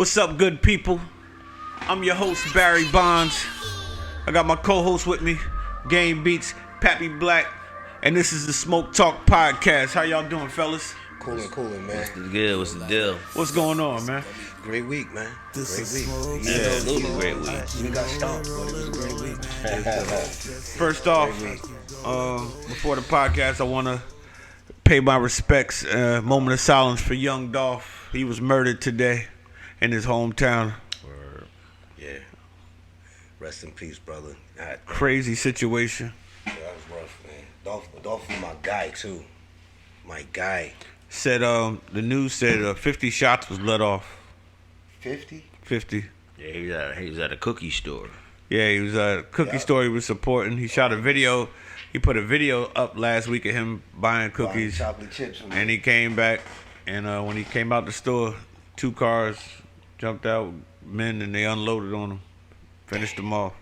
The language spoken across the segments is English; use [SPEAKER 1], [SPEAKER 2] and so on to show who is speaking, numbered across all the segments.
[SPEAKER 1] What's up, good people? I'm your host, Barry Bondz. I got my co-host with me, Game Beats, Pappy Black, and this is the Smoke Talk Podcast. How y'all doing, fellas?
[SPEAKER 2] Coolin', man.
[SPEAKER 3] What's the good? What's the deal?
[SPEAKER 1] What's going on, man?
[SPEAKER 2] Great week, man. Great week.
[SPEAKER 3] Yeah, absolutely great week.
[SPEAKER 2] We got stomped, but it was a great week.
[SPEAKER 1] First off, before the podcast, I want to pay my respects. Moment of silence for Young Dolph. He was murdered today in his hometown.
[SPEAKER 2] Yeah. Rest in peace, brother.
[SPEAKER 1] Crazy situation.
[SPEAKER 2] Yeah, that was rough, man. Dolph was my guy, too. My guy.
[SPEAKER 1] Said the news said 50 shots was let off.
[SPEAKER 2] 50?
[SPEAKER 1] 50.
[SPEAKER 3] Yeah, he was at a cookie store.
[SPEAKER 1] Yeah, he was at a cookie store he was supporting. He shot a video. He put a video up last week of him buying cookies.
[SPEAKER 2] Chocolate chips.
[SPEAKER 1] And he came back, and when he came out the store, 2 cars jumped out, men, and they unloaded on him. Finished them off.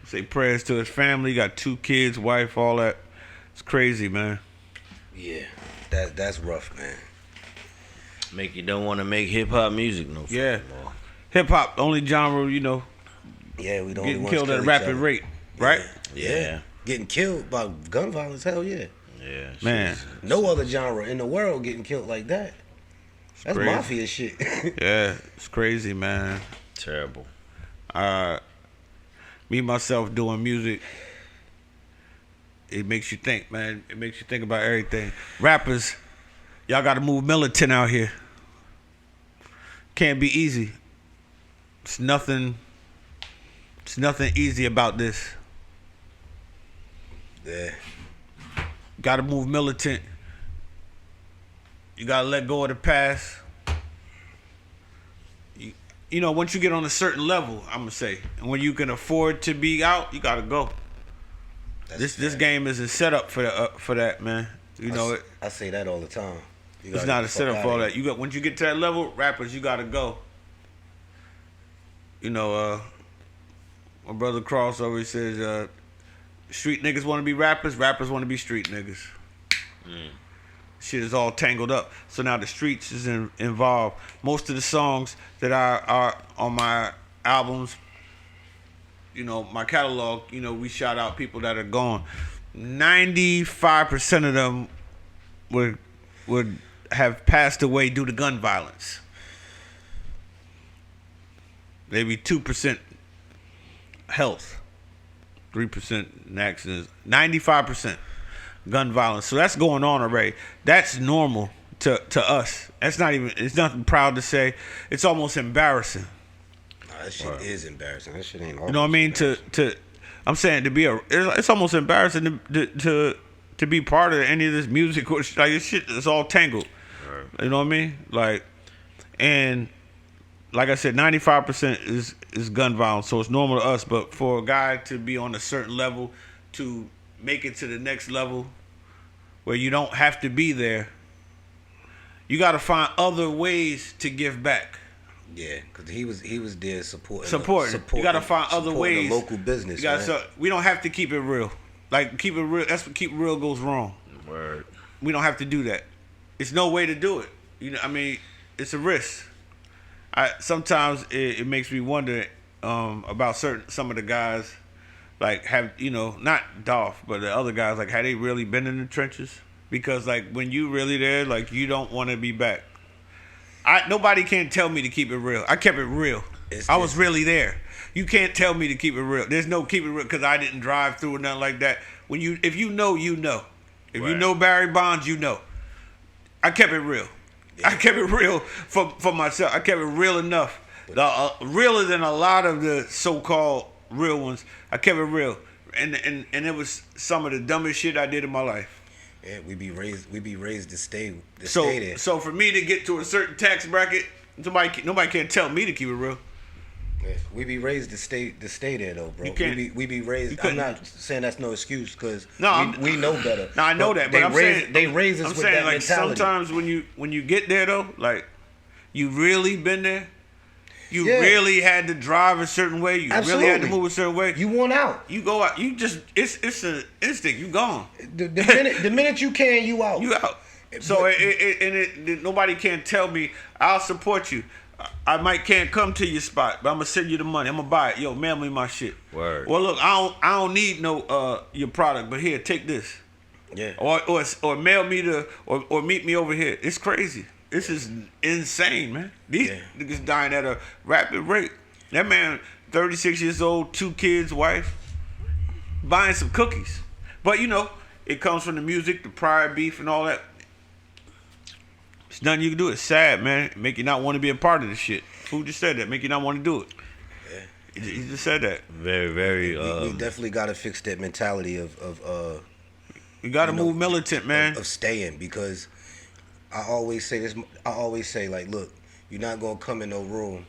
[SPEAKER 1] Say prayers to his family. Got 2 kids, wife, all that. It's crazy, man.
[SPEAKER 2] Yeah, that's rough, man.
[SPEAKER 3] Make you don't want to make hip hop music no
[SPEAKER 1] Yeah.
[SPEAKER 3] more.
[SPEAKER 1] Hip hop, the only genre,
[SPEAKER 2] Yeah, we don't
[SPEAKER 1] getting killed at a rapid rate, right?
[SPEAKER 3] Yeah.
[SPEAKER 2] Getting killed by gun violence, hell yeah.
[SPEAKER 3] Yeah.
[SPEAKER 1] Man.
[SPEAKER 2] No other genre in the world getting killed like that. That's
[SPEAKER 1] crazy.
[SPEAKER 2] mafia shit.
[SPEAKER 1] Yeah, it's crazy, man.
[SPEAKER 3] Terrible.
[SPEAKER 1] Me, myself, doing music, it makes you think, man. It makes you think about everything. Rappers, y'all got to move militant out here. Can't be easy. It's nothing easy about this.
[SPEAKER 2] Yeah.
[SPEAKER 1] Got to move militant. You got to let go of the past. You know, once you get on a certain level, I'm going to say, and when you can afford to be out, you got to go. This game isn't set up for that, man.
[SPEAKER 2] I say that all the time.
[SPEAKER 1] It's not a setup for all that. Once you get to that level, rappers, you got to go. My brother Cross always says, street niggas want to be rappers want to be street niggas. Shit is all tangled up. So now the streets is involved. Most of the songs that are on my albums, my catalog, we shout out people that are gone. 95% of them would have passed away due to gun violence. Maybe 2% health, 3% in accidents, 95% gun violence. So that's going on already. That's normal to us. It's nothing proud to say. It's almost embarrassing.
[SPEAKER 2] Nah, that shit is embarrassing. That shit ain't.
[SPEAKER 1] You know what I mean? I'm saying it's almost embarrassing to be part of any of this music. Like this shit is all tangled. Right. You know what I mean? And like I said, 95% is gun violence, so it's normal to us. But for a guy to be on a certain level, to make it to the next level, where you don't have to be there, you got to find other ways to give back.
[SPEAKER 2] Yeah, because he was there supporting.
[SPEAKER 1] You got to find other ways.
[SPEAKER 2] The local business.
[SPEAKER 1] We don't have to keep it real. Keep it real. That's what keep real goes wrong.
[SPEAKER 3] Word.
[SPEAKER 1] We don't have to do that. It's no way to do it. It's a risk. Sometimes it makes me wonder about some of the guys, not Dolph, but the other guys, have they really been in the trenches? Because when you really there, you don't want to be back. Nobody can tell me to keep it real. I kept it real. I was really there. You can't tell me to keep it real. There's no keep it real because I didn't drive through or nothing like that. If you know, you know. If you know Barry Bondz, you know. I kept it real. I kept it real for myself. I kept it real enough. Realer than a lot of the so-called real ones. I kept it real. And it was some of the dumbest shit I did in my life.
[SPEAKER 2] Yeah, we be raised to stay there.
[SPEAKER 1] So for me to get to a certain tax bracket, nobody can tell me to keep it real.
[SPEAKER 2] Yeah, we be raised to stay there though, bro.
[SPEAKER 1] You can't,
[SPEAKER 2] we be raised. I'm not saying that's no excuse because we know better.
[SPEAKER 1] No, I know that, but
[SPEAKER 2] they raise us with that mentality.
[SPEAKER 1] Sometimes when you get there though, you really been there. You really had to drive a certain way. You really had to move a certain way.
[SPEAKER 2] You want out.
[SPEAKER 1] You go out. You just it's an instinct. You gone.
[SPEAKER 2] The minute you can, you out.
[SPEAKER 1] You out. So nobody can tell me I'll support you. I might can't come to your spot, but I'm gonna send you the money. I'm gonna buy it. Yo, mail me my shit.
[SPEAKER 3] Word.
[SPEAKER 1] Well, look, I don't need no your product, but here, take this.
[SPEAKER 2] Yeah.
[SPEAKER 1] Or mail me or meet me over here. It's crazy. This is insane, man. These niggas dying at a rapid rate. That man, 36 years old, 2 kids, wife, buying some cookies. But it comes from the music, the prior beef, and all that. It's nothing you can do. It's sad, man. Make you not want to be a part of this shit. Who just said that? Make you not want to do it. Yeah. He just said that.
[SPEAKER 3] Very, very.
[SPEAKER 2] We definitely got to fix that mentality of
[SPEAKER 1] you got to move militant, man.
[SPEAKER 2] Of staying, because I always say this. I always say, like, look, you're not gonna come in no room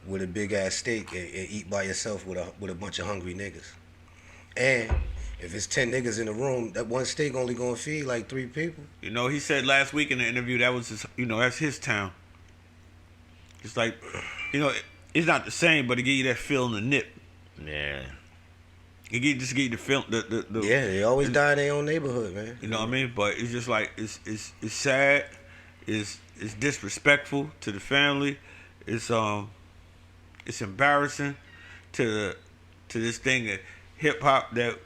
[SPEAKER 2] with a big ass steak and eat by yourself with a bunch of hungry niggas. And if it's 10 niggas in the room, that one steak only gonna feed like 3 people.
[SPEAKER 1] He said last week in the interview that was his, that's his town. It's like, it's not the same, but it give you that feel in the nip.
[SPEAKER 3] Yeah.
[SPEAKER 1] It just give you the feel.
[SPEAKER 2] Yeah, they always die in their own neighborhood, man.
[SPEAKER 1] You know what I mean? But it's just like it's sad. It's disrespectful to the family. It's embarrassing to this thing that hip hop that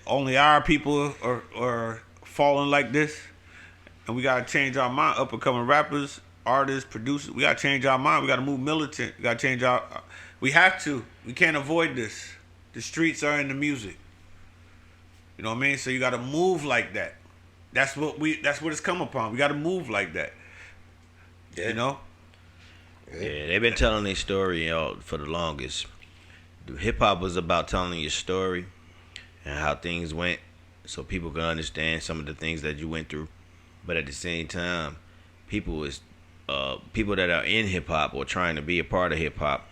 [SPEAKER 1] only our people are falling like this, and we gotta change our mind. Up and coming rappers, artists, producers, we gotta change our mind. We gotta move militant. We gotta change we have to. We can't avoid this. The streets are in the music. You know what I mean? So you gotta move like that. That's what it's come upon. We gotta move like that. Yeah.
[SPEAKER 3] Yeah, they've been telling their story for the longest. Hip hop was about telling your story and how things went, so people can understand some of the things that you went through. But at the same time, people that are in hip hop or trying to be a part of hip hop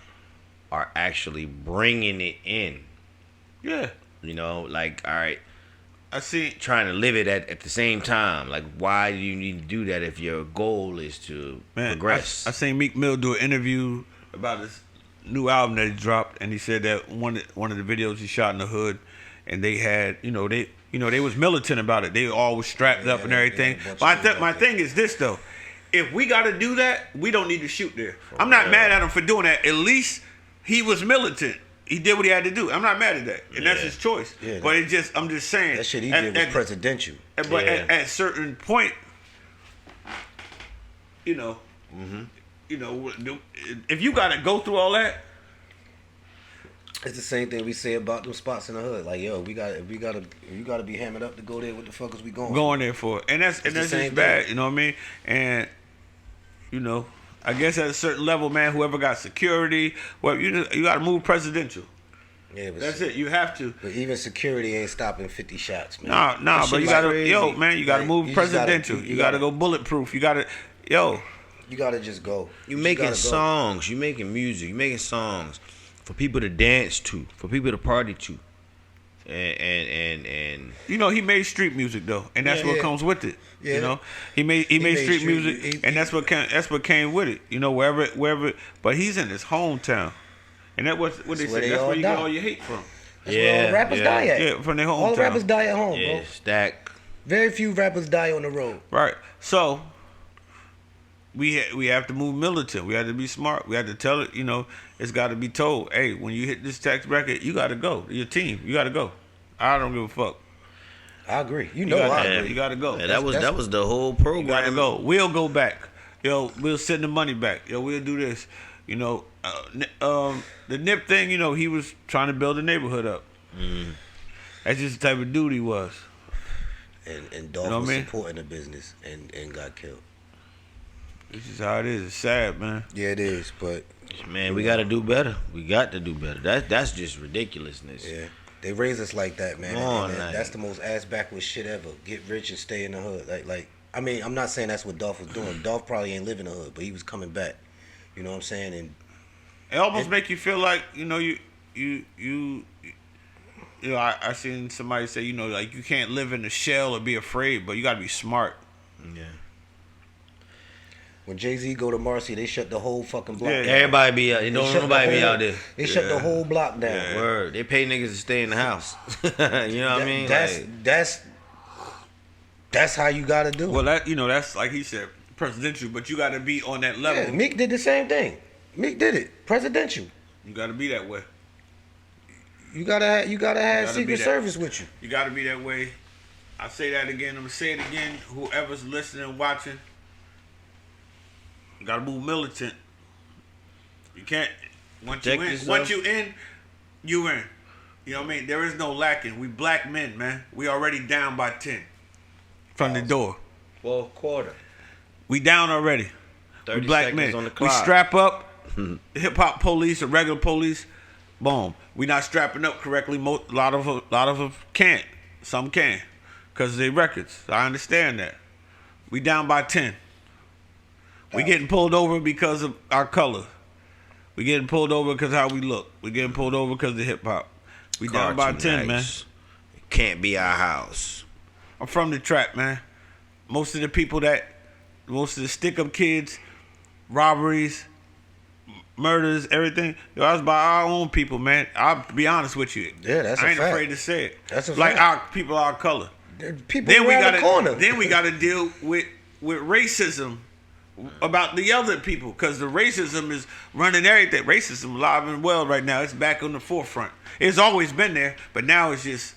[SPEAKER 3] are actually bringing it in.
[SPEAKER 1] Yeah.
[SPEAKER 3] Like, all right,
[SPEAKER 1] I see.
[SPEAKER 3] Trying to live it at the same time. Like, why do you need to do that if your goal is to progress?
[SPEAKER 1] I seen Meek Mill do an interview about his new album that he dropped, and he said that one of the videos he shot in the hood, and they had, they was militant about it. They all was strapped up and everything. But my thing is this though: if we got to do that, we don't need to shoot there. I'm not mad at him for doing that. At least he was militant. He did what he had to do. I'm not mad at that, and that's his choice. Yeah, but I'm just saying
[SPEAKER 2] that shit he did was presidential.
[SPEAKER 1] But at a certain point, if you got to go through all that,
[SPEAKER 2] it's the same thing we say about them spots in the hood. Like, yo, you gotta be hammered up to go there. What the fuck is we going
[SPEAKER 1] there for? And that's just bad. You know what I mean? And I guess at a certain level, man, whoever got security, you got to move presidential. Yeah, but that's it. You have to.
[SPEAKER 2] But even security ain't stopping 50 shots, man.
[SPEAKER 1] Nah, but you got to, you got to move presidential. You got to go bulletproof. You got to,
[SPEAKER 2] You got to just go.
[SPEAKER 3] You making songs. You making music. You making songs for people to dance to, for people to party to. And
[SPEAKER 1] he made street music though, and that's what comes with it. Yeah. He made street music, and that's what came with it. Wherever, but he's in his hometown, and that's what they say. That's where you get all your hate from.
[SPEAKER 2] That's where all rappers die at.
[SPEAKER 1] Yeah, from their hometown.
[SPEAKER 2] All rappers die at home, bro.
[SPEAKER 3] Stack.
[SPEAKER 2] Very few rappers die on the road.
[SPEAKER 1] Right. So we have to move militant. We have to be smart. We have to tell it. It's got to be told. Hey, when you hit this tax bracket, you got to go. Your team, you got to go. I don't give a fuck.
[SPEAKER 2] I agree. I agree.
[SPEAKER 1] You got to go.
[SPEAKER 3] Yeah, that was the whole program.
[SPEAKER 1] You got to go. We'll go back. We'll send the money back. We'll do this. The Nip thing. He was trying to build a neighborhood up. Mm. That's just the type of dude he was.
[SPEAKER 2] And Dolph was supporting the business and got killed.
[SPEAKER 1] This is how it is. It's sad, man.
[SPEAKER 2] Yeah, it is. But
[SPEAKER 3] man, we got to do better. We got to do better. That's just ridiculousness.
[SPEAKER 2] Yeah, they raise us like that, man. That's the most ass backwards shit ever. Get rich and stay in the hood. Like. I mean, I'm not saying that's what Dolph was doing. Dolph probably ain't living in the hood, but he was coming back. You know what I'm saying? And
[SPEAKER 1] it almost make you feel like I seen somebody say like you can't live in a shell or be afraid, but you got to be smart.
[SPEAKER 3] Yeah.
[SPEAKER 2] When Jay-Z go to Marcy, they shut the whole fucking block down.
[SPEAKER 3] Everybody be out. Nobody be out there.
[SPEAKER 2] They shut the whole block down.
[SPEAKER 3] Yeah. Word. They pay niggas to stay in the house. You know what I mean?
[SPEAKER 2] That's how you gotta do it.
[SPEAKER 1] Well, that's like he said. presidential, but you got to be on that level.
[SPEAKER 2] Yeah, Meek did the same thing. Meek did it. Presidential.
[SPEAKER 1] You got to be that way.
[SPEAKER 2] You gotta have Secret Service with you.
[SPEAKER 1] You got to be that way. I say that again. I'm gonna say it again. Whoever's listening and watching, you got to move militant. You can't. Once you in, you in. You know what I mean? There is no lacking. We black men, man. We already down by 10 from the door.
[SPEAKER 3] Well, quarter.
[SPEAKER 1] We down already.
[SPEAKER 3] 30
[SPEAKER 1] we black
[SPEAKER 3] seconds
[SPEAKER 1] men.
[SPEAKER 3] on the clock.
[SPEAKER 1] We strap up. Hip hop police or regular police, boom. We not strapping up correctly. A lot of them can't. Some can, cause they records. I understand that. We down by 10. We getting pulled over because of our color. We getting pulled over because how we look. We getting pulled over because of the hip hop. We down by 10, man.
[SPEAKER 3] It can't be our house.
[SPEAKER 1] I'm from the trap, man. Most of the stick up kids, robberies, murders, everything. Yo, I was by our own people, man. I'll be honest with you.
[SPEAKER 2] Yeah, that's a fact.
[SPEAKER 1] I ain't afraid to say it.
[SPEAKER 2] That's a
[SPEAKER 1] like
[SPEAKER 2] fact.
[SPEAKER 1] our people, our color.
[SPEAKER 2] People around the corner.
[SPEAKER 1] Then we got to deal with racism about the other people, because the racism is running everything. Racism alive and well right now. It's back on the forefront. It's always been there, but now it's just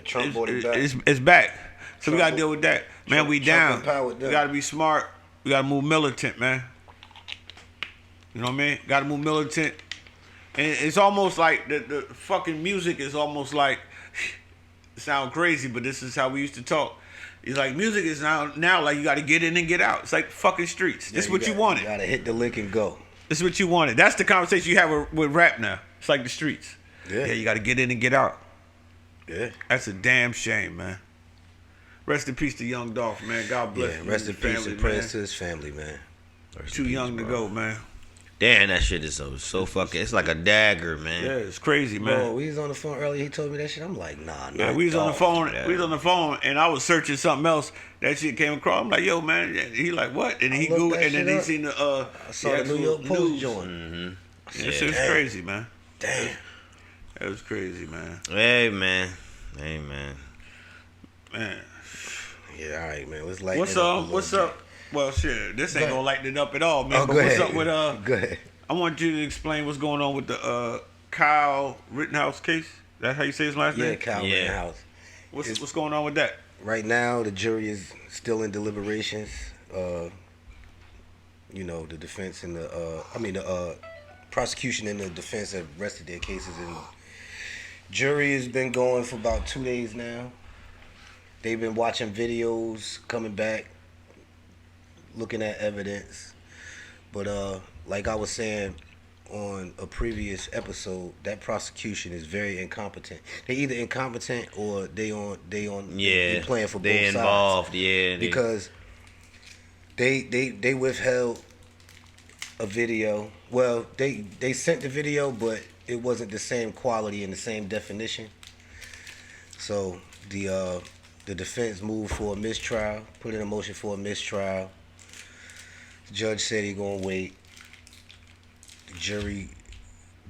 [SPEAKER 2] Trump brought it back.
[SPEAKER 1] It's back. So we got to deal with that, man. We down. We got to be smart. We got to move militant, man. You know what I mean? Got to move militant. And it's almost like the fucking music is almost like, it sound crazy, but this is how we used to talk. It's like music is now like you got to get in and get out. It's like fucking streets. This is what you wanted.
[SPEAKER 2] You got to hit the lick and go.
[SPEAKER 1] This is what you wanted. That's the conversation you have with rap now. It's like the streets. Yeah, you got to get in and get out.
[SPEAKER 2] Yeah.
[SPEAKER 1] That's a damn shame, man. Rest in peace to Young Dolph, man. God bless him.
[SPEAKER 2] Rest in peace and prayers to his family, man.
[SPEAKER 1] Too young to go, man.
[SPEAKER 3] Damn, that shit is so fucking. It's like a dagger, man.
[SPEAKER 1] Yeah, it's crazy, man.
[SPEAKER 2] Bro, we was on the phone earlier. He told me that shit. I'm like, nah.
[SPEAKER 1] Yeah, we was on the phone. We was on the phone, and I was searching something else. That shit came across. I'm like, yo, man. He like, what? And he googled, and then he seen the
[SPEAKER 2] I saw the New York Post joint.
[SPEAKER 1] Mm-hmm. That shit was crazy, man.
[SPEAKER 2] Damn.
[SPEAKER 1] That was crazy, man.
[SPEAKER 3] Hey, man.
[SPEAKER 1] Man.
[SPEAKER 2] Yeah, all right, man. Let's lighten
[SPEAKER 1] What's up? Well, shit, this ain't gonna lighten it up at all, man.
[SPEAKER 2] Oh,
[SPEAKER 1] but
[SPEAKER 2] go
[SPEAKER 1] what's
[SPEAKER 2] ahead.
[SPEAKER 1] up with
[SPEAKER 2] Go ahead.
[SPEAKER 1] I want you to explain what's going on with the Kyle Rittenhouse case. That's how you say his last name?
[SPEAKER 2] Yeah, Kyle Rittenhouse.
[SPEAKER 1] What's going on with that?
[SPEAKER 2] Right now, the jury is still in deliberations. The defense and the prosecution and the defense have rested their cases, and jury has been going for about 2 days now. They've been watching videos, coming back, looking at evidence. But like I was saying on a previous episode, that prosecution is very incompetent. They either incompetent or they playing for both sides. They
[SPEAKER 3] involved, yeah.
[SPEAKER 2] Because they withheld a video. Well, they sent the video, but it wasn't the same quality and the same definition. So the defense moved for a mistrial, put in a motion for a mistrial. The judge said he gonna wait. The jury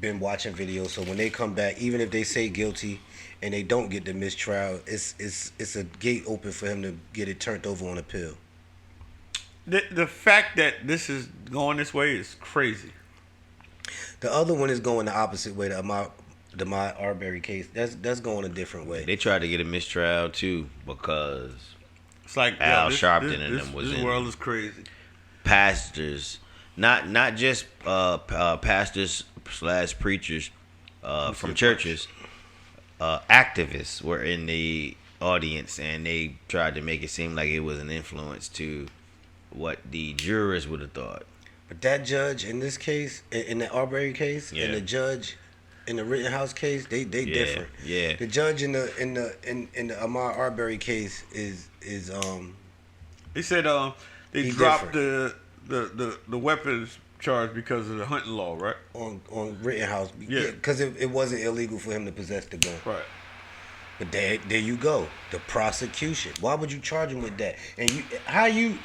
[SPEAKER 2] been watching videos, so when they come back, even if they say guilty and they don't get the mistrial, it's a gate open for him to get it turned over on appeal.
[SPEAKER 1] The fact that this is going this way is crazy.
[SPEAKER 2] The other one is going the opposite way. The Ahmaud Arbery case, that's going a different way.
[SPEAKER 3] They tried to get a mistrial too because
[SPEAKER 1] it's like
[SPEAKER 3] Al Sharpton and them was in.
[SPEAKER 1] This world is crazy.
[SPEAKER 3] Pastors, not just pastors / preachers from churches, activists were in the audience, and they tried to make it seem like it was an influence to what the jurors would have thought.
[SPEAKER 2] But that judge in this case, in the Arbery case, and the judge in the Rittenhouse case, they different.
[SPEAKER 3] Yeah.
[SPEAKER 2] The judge in the Ahmaud Arbery case is
[SPEAKER 1] He said they dropped the weapons charge because of the hunting law, right?
[SPEAKER 2] On Rittenhouse,
[SPEAKER 1] yeah,
[SPEAKER 2] because it wasn't illegal for him to possess the gun,
[SPEAKER 1] right?
[SPEAKER 2] But there you go, the prosecution. Why would you charge him with that? And how you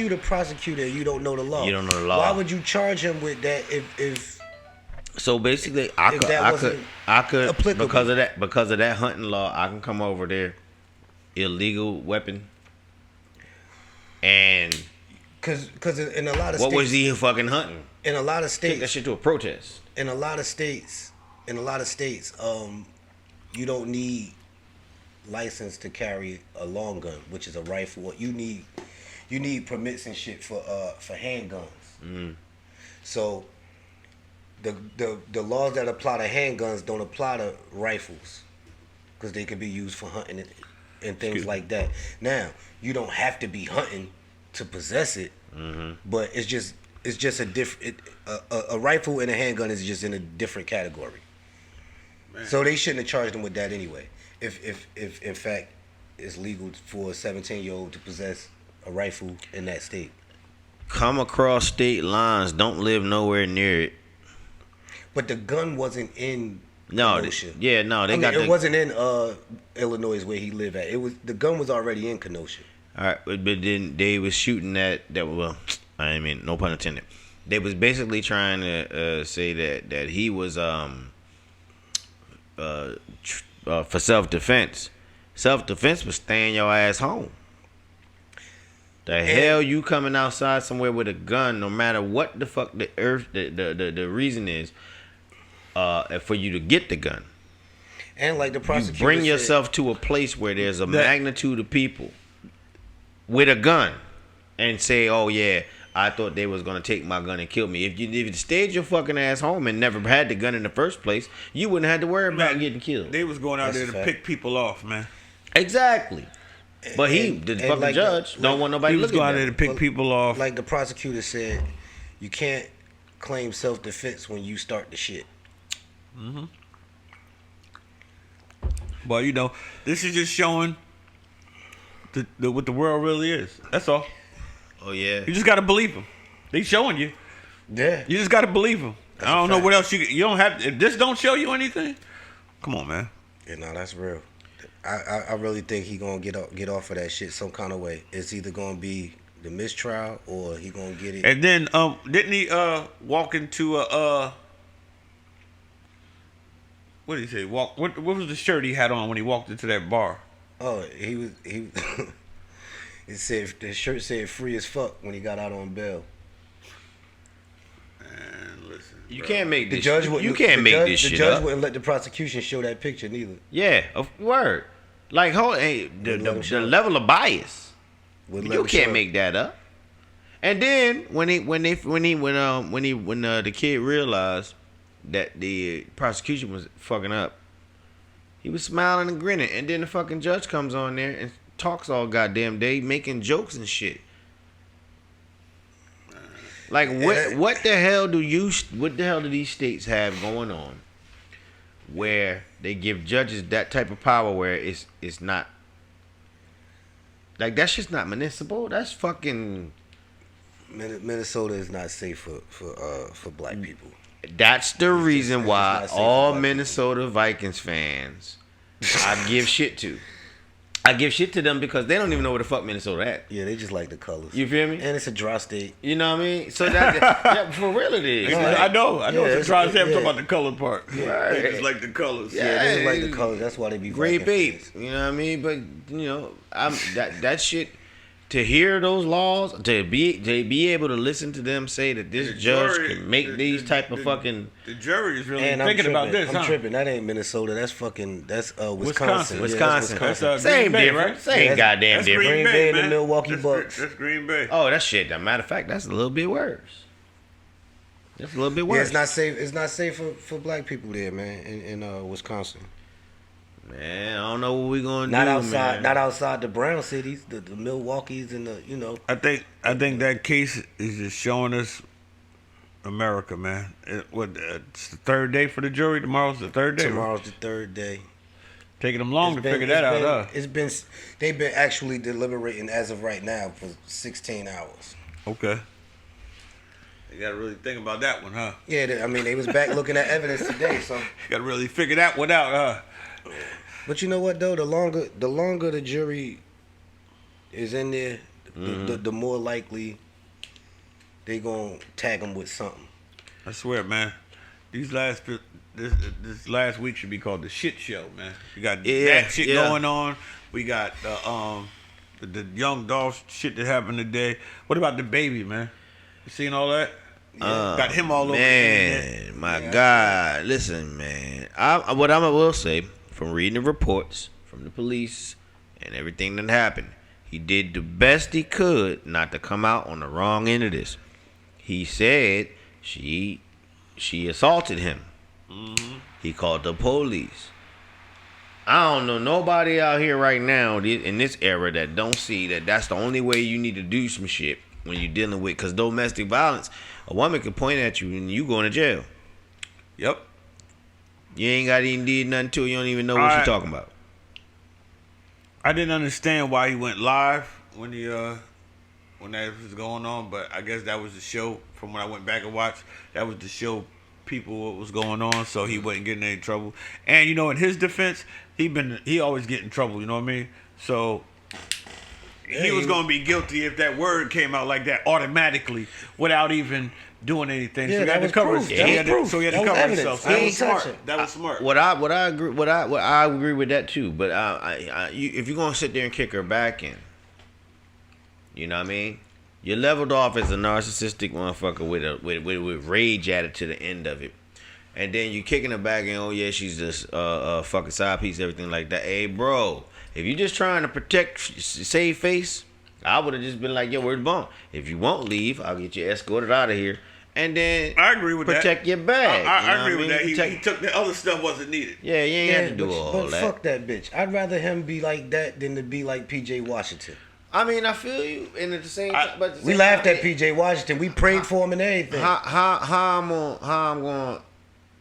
[SPEAKER 2] the prosecutor and you don't know the law?
[SPEAKER 3] You don't know the law.
[SPEAKER 2] Why would you charge him with that if?
[SPEAKER 3] So basically, I could
[SPEAKER 2] applicable.
[SPEAKER 3] because of that hunting law, I can come over there, illegal weapon, and
[SPEAKER 2] Cause in a lot of
[SPEAKER 3] What
[SPEAKER 2] states,
[SPEAKER 3] was he fucking hunting?
[SPEAKER 2] in a lot of
[SPEAKER 3] Take that
[SPEAKER 2] states,
[SPEAKER 3] shit to a protest.
[SPEAKER 2] in a lot of states, you don't need license to carry a long gun, which is a rifle. You need permits and shit for handguns. So the laws that apply to handguns don't apply to rifles, because they can be used for hunting and things like that. Now, you don't have to be hunting to possess it, but it's just a different. A rifle and a handgun is just in a different category. Man. So they shouldn't have charged them with that anyway. If in fact it's legal for a 17-year-old to possess a rifle in that state.
[SPEAKER 3] Come across state lines. Don't live nowhere near it.
[SPEAKER 2] But the gun wasn't in
[SPEAKER 3] Kenosha.
[SPEAKER 2] It wasn't in Illinois where he lived at. The gun was already in Kenosha.
[SPEAKER 3] All right, but then they was shooting that. Well, I mean, no pun intended. They was basically trying to say that he was for self-defense. Self-defense was staying your ass home. The hell you coming outside somewhere with a gun, no matter what the fuck the reason is, for you to get the gun.
[SPEAKER 2] And like the prosecutor
[SPEAKER 3] you bring yourself to a place where there's a magnitude of people with a gun and say, oh yeah, I thought they was gonna take my gun and kill me. If you stayed your fucking ass home and never had the gun in the first place, you wouldn't have to worry about getting killed.
[SPEAKER 1] They was going out there to pick people off, man.
[SPEAKER 3] Exactly. But the fucking
[SPEAKER 2] like
[SPEAKER 3] judge don't want nobody
[SPEAKER 1] looking at him. He was going out there to pick people off.
[SPEAKER 2] Like the prosecutor said, you can't claim self-defense when you start the shit.
[SPEAKER 1] But this is just showing what the world really is. That's all.
[SPEAKER 3] Oh yeah.
[SPEAKER 1] You just gotta believe them. They showing you.
[SPEAKER 2] Yeah.
[SPEAKER 1] You just gotta believe them. I don't know what else you don't have. If this don't show you anything, come on, man.
[SPEAKER 2] Yeah, no, that's real. I really think he gonna get off of that shit some kind of way. It's either gonna be the mistrial or he gonna get it.
[SPEAKER 1] And then didn't he walk into a what did he say? What was the shirt he had on when he walked into that bar?
[SPEAKER 2] Oh, he it said the shirt said free as fuck when he got out on bail.
[SPEAKER 1] Man, listen.
[SPEAKER 3] You can't make this.
[SPEAKER 2] You
[SPEAKER 3] can't make this shit up.
[SPEAKER 2] The judge wouldn't let the prosecution show that picture neither.
[SPEAKER 3] Yeah, word. Like, the level of bias. You can't make that up. And then when the kid realized that the prosecution was fucking up, he was smiling and grinning. And then the fucking judge comes on there and talks all goddamn day, making jokes and shit. Like, what the hell do these states have going on where they give judges that type of power where it's not like, that's just not municipal? That's fucking.
[SPEAKER 2] Minnesota is not safe for black people.
[SPEAKER 3] That's the reason why all Minnesota Vikings fans I give shit to. I give shit to them because they don't even know where the fuck Minnesota at.
[SPEAKER 2] Yeah, they just like the colors.
[SPEAKER 3] You feel me?
[SPEAKER 2] And it's a dry state.
[SPEAKER 3] You know what I mean? So that for real it is.
[SPEAKER 1] No, I know. It's a dry state. I'm talking about the color part.
[SPEAKER 3] Yeah. Right.
[SPEAKER 1] They just like the colors.
[SPEAKER 2] Yeah, they just like the colors. That's why they be
[SPEAKER 3] great babe. You know what I mean? But I'm that shit. To hear those laws, to be able to listen to them say that this judge can make these type of fucking.
[SPEAKER 1] The jury is really thinking about this.
[SPEAKER 2] I'm tripping. That ain't Minnesota. That's Wisconsin.
[SPEAKER 1] Wisconsin.
[SPEAKER 3] Same
[SPEAKER 1] Bay,
[SPEAKER 3] difference.
[SPEAKER 1] Right?
[SPEAKER 3] Same goddamn difference.
[SPEAKER 2] Green Bay and the Milwaukee Bucks.
[SPEAKER 1] That's Green Bay.
[SPEAKER 3] Oh, that shit. As a matter of fact, that's a little bit worse. That's a little bit worse.
[SPEAKER 2] Yeah, it's not safe. It's not safe for black people there, man. In Wisconsin.
[SPEAKER 3] Man, I don't know what we gonna do.
[SPEAKER 2] Man. Not outside the brown cities, the Milwaukees and the.
[SPEAKER 1] I think that case is just showing us America, man. It's the third day for the jury. Tomorrow's the third day.
[SPEAKER 2] Tomorrow's the third day.
[SPEAKER 1] Taking them long to figure that out, huh?
[SPEAKER 2] They've been actually deliberating as of right now for 16 hours.
[SPEAKER 1] Okay. You gotta really think about that one, huh?
[SPEAKER 2] Yeah, they was back looking at evidence today, so.
[SPEAKER 1] You gotta really figure that one out, huh?
[SPEAKER 2] But you know what though? The longer the jury is in there, the more likely they gonna tag them with something.
[SPEAKER 1] I swear, man. This last week should be called the shit show, man. We got that shit going on. We got the Young Dolph shit that happened today. What about Dababy, man? You seen all that? Yeah. Got him all over the internet.
[SPEAKER 3] My God. Listen, man. What I will say, from reading the reports from the police and everything that happened, he did the best he could not to come out on the wrong end of this. He said she assaulted him. Mm-hmm. He called the police. I don't know nobody out here right now in this era that don't see that that's the only way you need to do some shit when you're dealing with, because domestic violence, a woman can point at you and you going to jail.
[SPEAKER 1] Yep.
[SPEAKER 3] You ain't got even did nothing to it. You don't even know what you're talking about.
[SPEAKER 1] I didn't understand why he went live when that was going on, but I guess that was the show. From when I went back and watched, that was the show people what was going on, so he wasn't getting any trouble. And in his defense, he always get in trouble. You know what I mean? So he was gonna be guilty if that word came out like that automatically without even doing anything.
[SPEAKER 2] Yeah,
[SPEAKER 1] so he had to cover himself. So he had to cover himself.
[SPEAKER 2] That was smart.
[SPEAKER 1] That was smart.
[SPEAKER 3] I agree with that too. But if you're gonna sit there and kick her back in, you know what I mean? You're leveled off as a narcissistic motherfucker with rage added to the end of it, and then you kicking her back and oh yeah, she's just a fucking side piece, everything like that. Hey, bro, if you're just trying to save face, I would have just been like, yo, where's Bond? If you won't leave, I'll get you escorted out of here. And then
[SPEAKER 1] I agree with
[SPEAKER 3] protect your bag.
[SPEAKER 1] I agree with that. He took the other stuff wasn't needed.
[SPEAKER 3] Yeah, you ain't have to do all
[SPEAKER 2] but
[SPEAKER 3] that.
[SPEAKER 2] Fuck that bitch. I'd rather him be like that than to be like PJ Washington.
[SPEAKER 3] I mean, I feel you, and at the same time, but
[SPEAKER 2] we laughed at PJ Washington. We prayed for him and everything.
[SPEAKER 3] How I'm gonna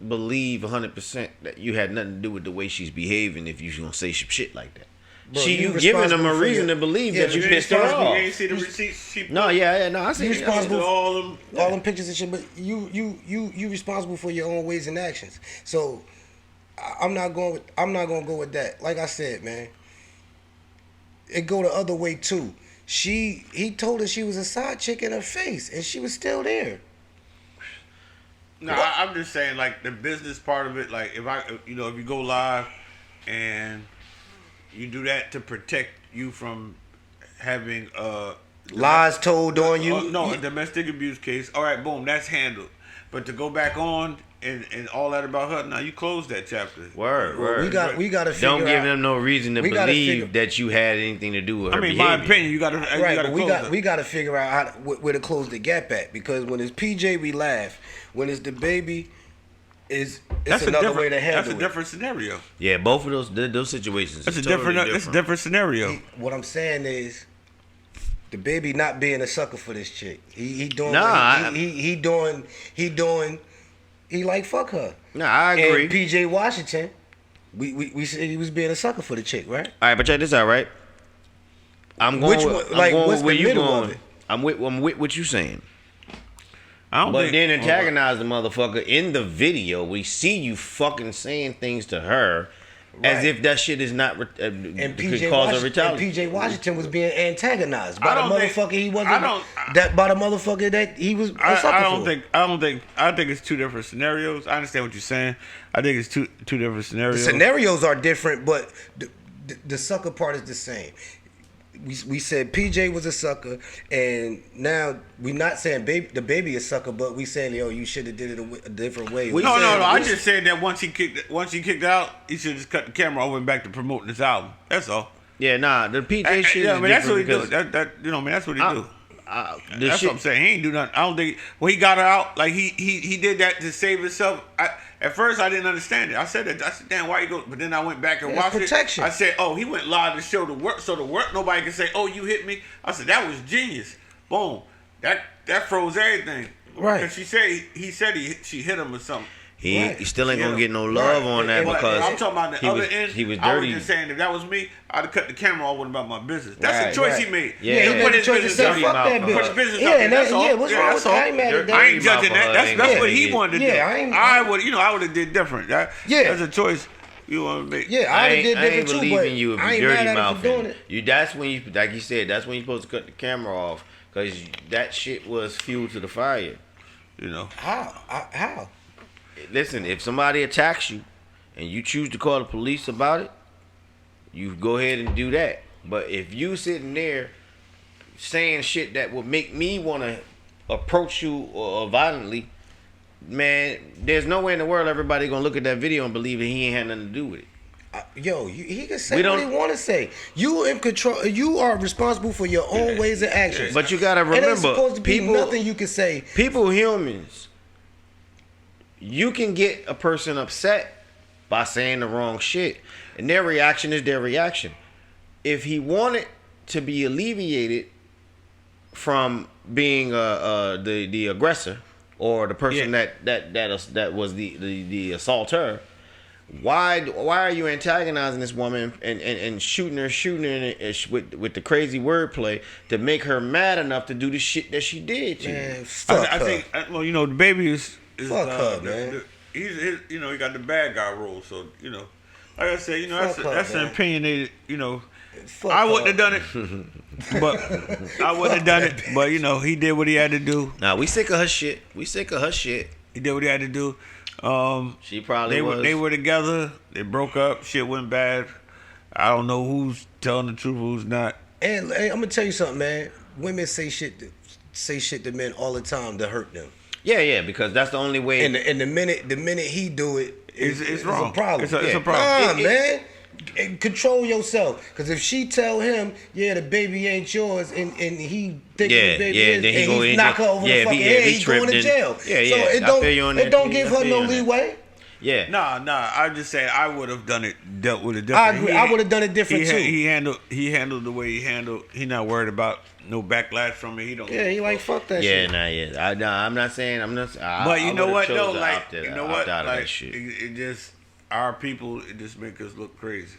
[SPEAKER 3] believe 100% that you had nothing to do with the way she's behaving if you gonna say some shit like that? Bro, you giving them a reason to believe that you pissed her off.
[SPEAKER 1] You ain't see the receipts.
[SPEAKER 3] No, I see.
[SPEAKER 2] You responsible for all them pictures and shit, but you responsible for your own ways and actions. So I'm not gonna go with that. Like I said, man, it go the other way too. He told her she was a side chick in her face, and she was still there.
[SPEAKER 1] No, I'm just saying, like, the business part of it. Like, if you go live and you do that to protect you from having
[SPEAKER 2] lies told on you.
[SPEAKER 1] A domestic abuse case. All right, boom, that's handled. But to go back on and all that about her, now you close that chapter.
[SPEAKER 3] Word.
[SPEAKER 2] We got to figure out.
[SPEAKER 3] Don't give them no reason to believe that you had anything to do with her behavior.
[SPEAKER 1] My opinion, you got to
[SPEAKER 2] right. We got to figure out where to close the gap at, because when it's PJ, we laugh. When it's Dababy, it's another way to handle it.
[SPEAKER 1] That's a different scenario.
[SPEAKER 3] Yeah, both of those situations.
[SPEAKER 1] That's a different scenario.
[SPEAKER 2] What I'm saying is, Dababy not being a sucker for this chick. He doing. He like fuck her.
[SPEAKER 3] Nah, I agree.
[SPEAKER 2] And PJ Washington, we said he was being a sucker for the chick, right?
[SPEAKER 3] All right, but check this out, right?
[SPEAKER 2] What's the middle of it?
[SPEAKER 3] I'm with what you saying.
[SPEAKER 1] Then
[SPEAKER 3] antagonize the motherfucker in the video. We see you fucking saying things to her as if that shit is not
[SPEAKER 2] and PJ Washington was being antagonized by the motherfucker he wasn't. By the motherfucker that he was.
[SPEAKER 1] I think it's two different scenarios. I understand what you're saying. I think it's two different scenarios.
[SPEAKER 2] The scenarios are different, but the sucker part is the same. We said PJ was a sucker, and now we're not saying Dababy is a sucker, but we saying, yo, you should have did it a different way.
[SPEAKER 1] No. I just said that once he kicked out, he should just cut the camera over and back to promoting his album. That's all.
[SPEAKER 3] Yeah, nah, the PJ shit. Yeah, I mean,
[SPEAKER 1] that's what he do. That's what he do. That's what I'm saying. He ain't do nothing. I don't think when he got her out, like he did that to save himself. At first I didn't understand it. I said that. I said, damn, why you go? But then I went back and watched
[SPEAKER 2] protection.
[SPEAKER 1] I said, oh, he went live to show the work, so the work nobody can say, oh, you hit me. I said that was genius. Boom. That froze everything.
[SPEAKER 2] Right.
[SPEAKER 1] Because she said she hit him or something.
[SPEAKER 3] He still ain't gonna get no love on that because
[SPEAKER 1] I'm talking about the other end.
[SPEAKER 3] He was
[SPEAKER 1] I
[SPEAKER 3] dirty.
[SPEAKER 1] was just saying if that was me, I'd have cut the camera off. What about my business? That's the choice he made.
[SPEAKER 2] Yeah,
[SPEAKER 1] he put his business out.
[SPEAKER 2] Fuck that bitch.
[SPEAKER 1] Put his business out there. That's all.
[SPEAKER 2] Yeah, what's wrong with that? I ain't mad at that.
[SPEAKER 1] I ain't judging that. That's what he wanted to do. I would have did different. That's a choice you want to make.
[SPEAKER 2] Yeah, I did different too.
[SPEAKER 3] I ain't believing you if you dirty mouthing.
[SPEAKER 2] That's
[SPEAKER 3] when you, like you said, that's when you're supposed to cut the camera off because that shit was fuel to the fire.
[SPEAKER 1] You know
[SPEAKER 2] how?
[SPEAKER 3] Listen, if somebody attacks you and you choose to call the police about it, you go ahead and do that. But if you sitting there saying shit that would make me want to approach you violently, man, there's no way in the world everybody gonna look at that video and believe that he ain't had nothing to do with it.
[SPEAKER 2] He can say what he want to say. You in control. You are responsible for your own ways and actions.
[SPEAKER 3] But you gotta remember,
[SPEAKER 2] it ain't supposed to be nothing you can say.
[SPEAKER 3] People, humans. You can get a person upset by saying the wrong shit, and their reaction is their reaction. If he wanted to be alleviated from being the aggressor or the person that was the assaulter, why are you antagonizing this woman and shooting her with the crazy wordplay to make her mad enough to do the shit that she did to you?
[SPEAKER 1] I think the baby is
[SPEAKER 2] fuck her, man.
[SPEAKER 1] He's he got the bad guy role, so like I said, that's an opinionated, I wouldn't have done it, but I wouldn't have done it. But he did what he had to do.
[SPEAKER 3] Nah, we sick of her shit.
[SPEAKER 1] He did what he had to do.
[SPEAKER 3] She probably was.
[SPEAKER 1] They were together. They broke up. Shit went bad. I don't know who's telling the truth, who's not.
[SPEAKER 2] And I'm gonna tell you something, man. Women say shit to men all the time to hurt them.
[SPEAKER 3] Yeah, because that's the only way.
[SPEAKER 2] And the minute he do it,
[SPEAKER 1] it's wrong.
[SPEAKER 2] A problem.
[SPEAKER 1] It's a problem.
[SPEAKER 2] Man. Control yourself, because if she tell him, the baby ain't yours, and he think the baby is,
[SPEAKER 3] then
[SPEAKER 2] and he knock her over the fucking head, he's going to jail. So it don't give her no leeway.
[SPEAKER 3] Yeah.
[SPEAKER 1] Nah. I'm just saying I would have dealt with it different.
[SPEAKER 2] I agree. I would have done it different too.
[SPEAKER 1] He handled the way he handled. He not worried about no backlash from it. He don't.
[SPEAKER 2] Yeah, he like fuck that shit.
[SPEAKER 3] I'm not saying.
[SPEAKER 1] But you know what though? Like
[SPEAKER 3] like
[SPEAKER 1] it just. Our people, it just make us look crazy.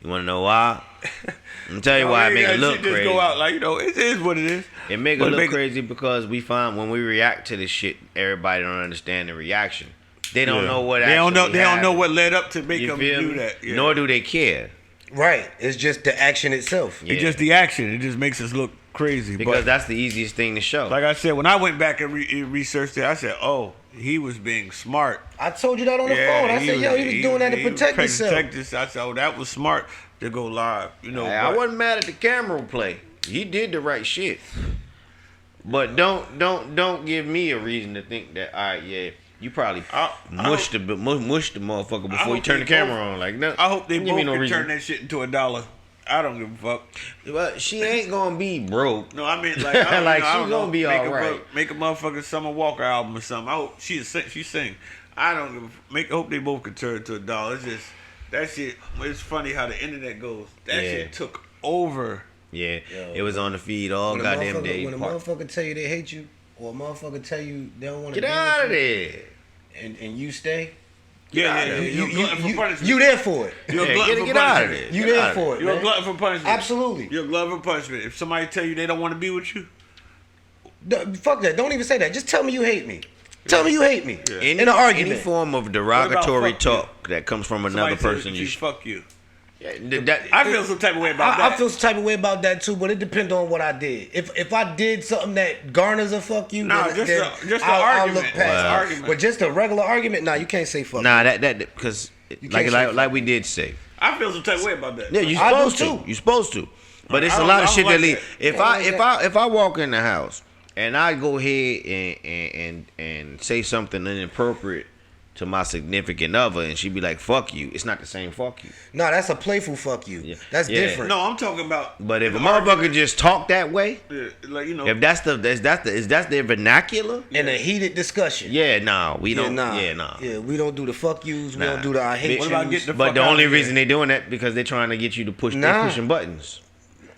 [SPEAKER 3] You want to know why? I'm gonna tell you why it make it look crazy.
[SPEAKER 1] Just go out like it is what it is.
[SPEAKER 3] It make it look crazy because we find when we react to this shit, everybody don't understand the reaction. They don't know what. They don't
[SPEAKER 1] know what led up to make them do that. Yeah.
[SPEAKER 3] Nor do they care.
[SPEAKER 2] Right. It's just the action itself.
[SPEAKER 1] Yeah. It's just the action. It just makes us look crazy.
[SPEAKER 3] Because that's the easiest thing to show.
[SPEAKER 1] Like I said, when I went back and researched it, I said, "Oh, he was being smart."
[SPEAKER 2] I told you that on the phone. I said, he was doing that to protect himself.
[SPEAKER 1] I said, "Oh, that was smart to go live."
[SPEAKER 3] I wasn't mad at the camera play. He did the right shit. But don't give me a reason to think that. All right, you probably mushed the motherfucker before you turn the camera on. Like, no,
[SPEAKER 1] I hope they both can turn that shit into $1. I don't give a fuck.
[SPEAKER 3] But she ain't gonna be broke.
[SPEAKER 1] No, I mean like,
[SPEAKER 3] she's gonna be all right.
[SPEAKER 1] Make a motherfucking Summer Walker album or something. I hope she sing. I don't give a hope they both can turn it to $1. It's just that shit. It's funny how the internet goes. That shit took over.
[SPEAKER 3] Yeah, it was on the feed all goddamn day.
[SPEAKER 2] When a motherfucker tell you they hate you, or a motherfucker tell you they don't want to
[SPEAKER 3] get out of there,
[SPEAKER 2] and you stay.
[SPEAKER 1] You
[SPEAKER 2] there for it.
[SPEAKER 1] You're a glutton for
[SPEAKER 3] get out of there.
[SPEAKER 2] You there for it.
[SPEAKER 1] You're a glutton for punishment.
[SPEAKER 2] Absolutely.
[SPEAKER 1] You're a glutton for punishment. If somebody tell you they don't want to be with you,
[SPEAKER 2] fuck that. Don't even say that. Just tell me you hate me. Tell me you hate me. Yeah. In an argument.
[SPEAKER 3] Any form of derogatory talk that comes from another person,
[SPEAKER 1] you fuck you.
[SPEAKER 3] Yeah,
[SPEAKER 1] I feel some type of way about that.
[SPEAKER 2] I feel some type of way about that too, but it depends on what I did. If I did something that garners a fuck you,
[SPEAKER 1] just an argument.
[SPEAKER 2] I'll look past argument. But just a regular argument, you can't say fuck.
[SPEAKER 3] That because like we did say.
[SPEAKER 1] I feel some type of way about that.
[SPEAKER 3] Yeah, you're supposed to. But it's a lot of shit that leave. If I walk in the house and I go ahead and say something inappropriate to my significant other and she be like, fuck you, it's not the same fuck you.
[SPEAKER 2] No, that's a playful fuck you. Yeah. That's different.
[SPEAKER 1] No, I'm talking about.
[SPEAKER 3] But if a motherfucker just talk that way, if that's their vernacular
[SPEAKER 2] in a heated discussion.
[SPEAKER 3] We don't.
[SPEAKER 2] We don't do the fuck yous. We don't do the I hate
[SPEAKER 1] what about get the
[SPEAKER 3] But
[SPEAKER 1] fuck
[SPEAKER 3] the
[SPEAKER 1] out
[SPEAKER 3] only
[SPEAKER 1] of
[SPEAKER 3] reason they doing that because they're trying to get you to push. They're pushing buttons.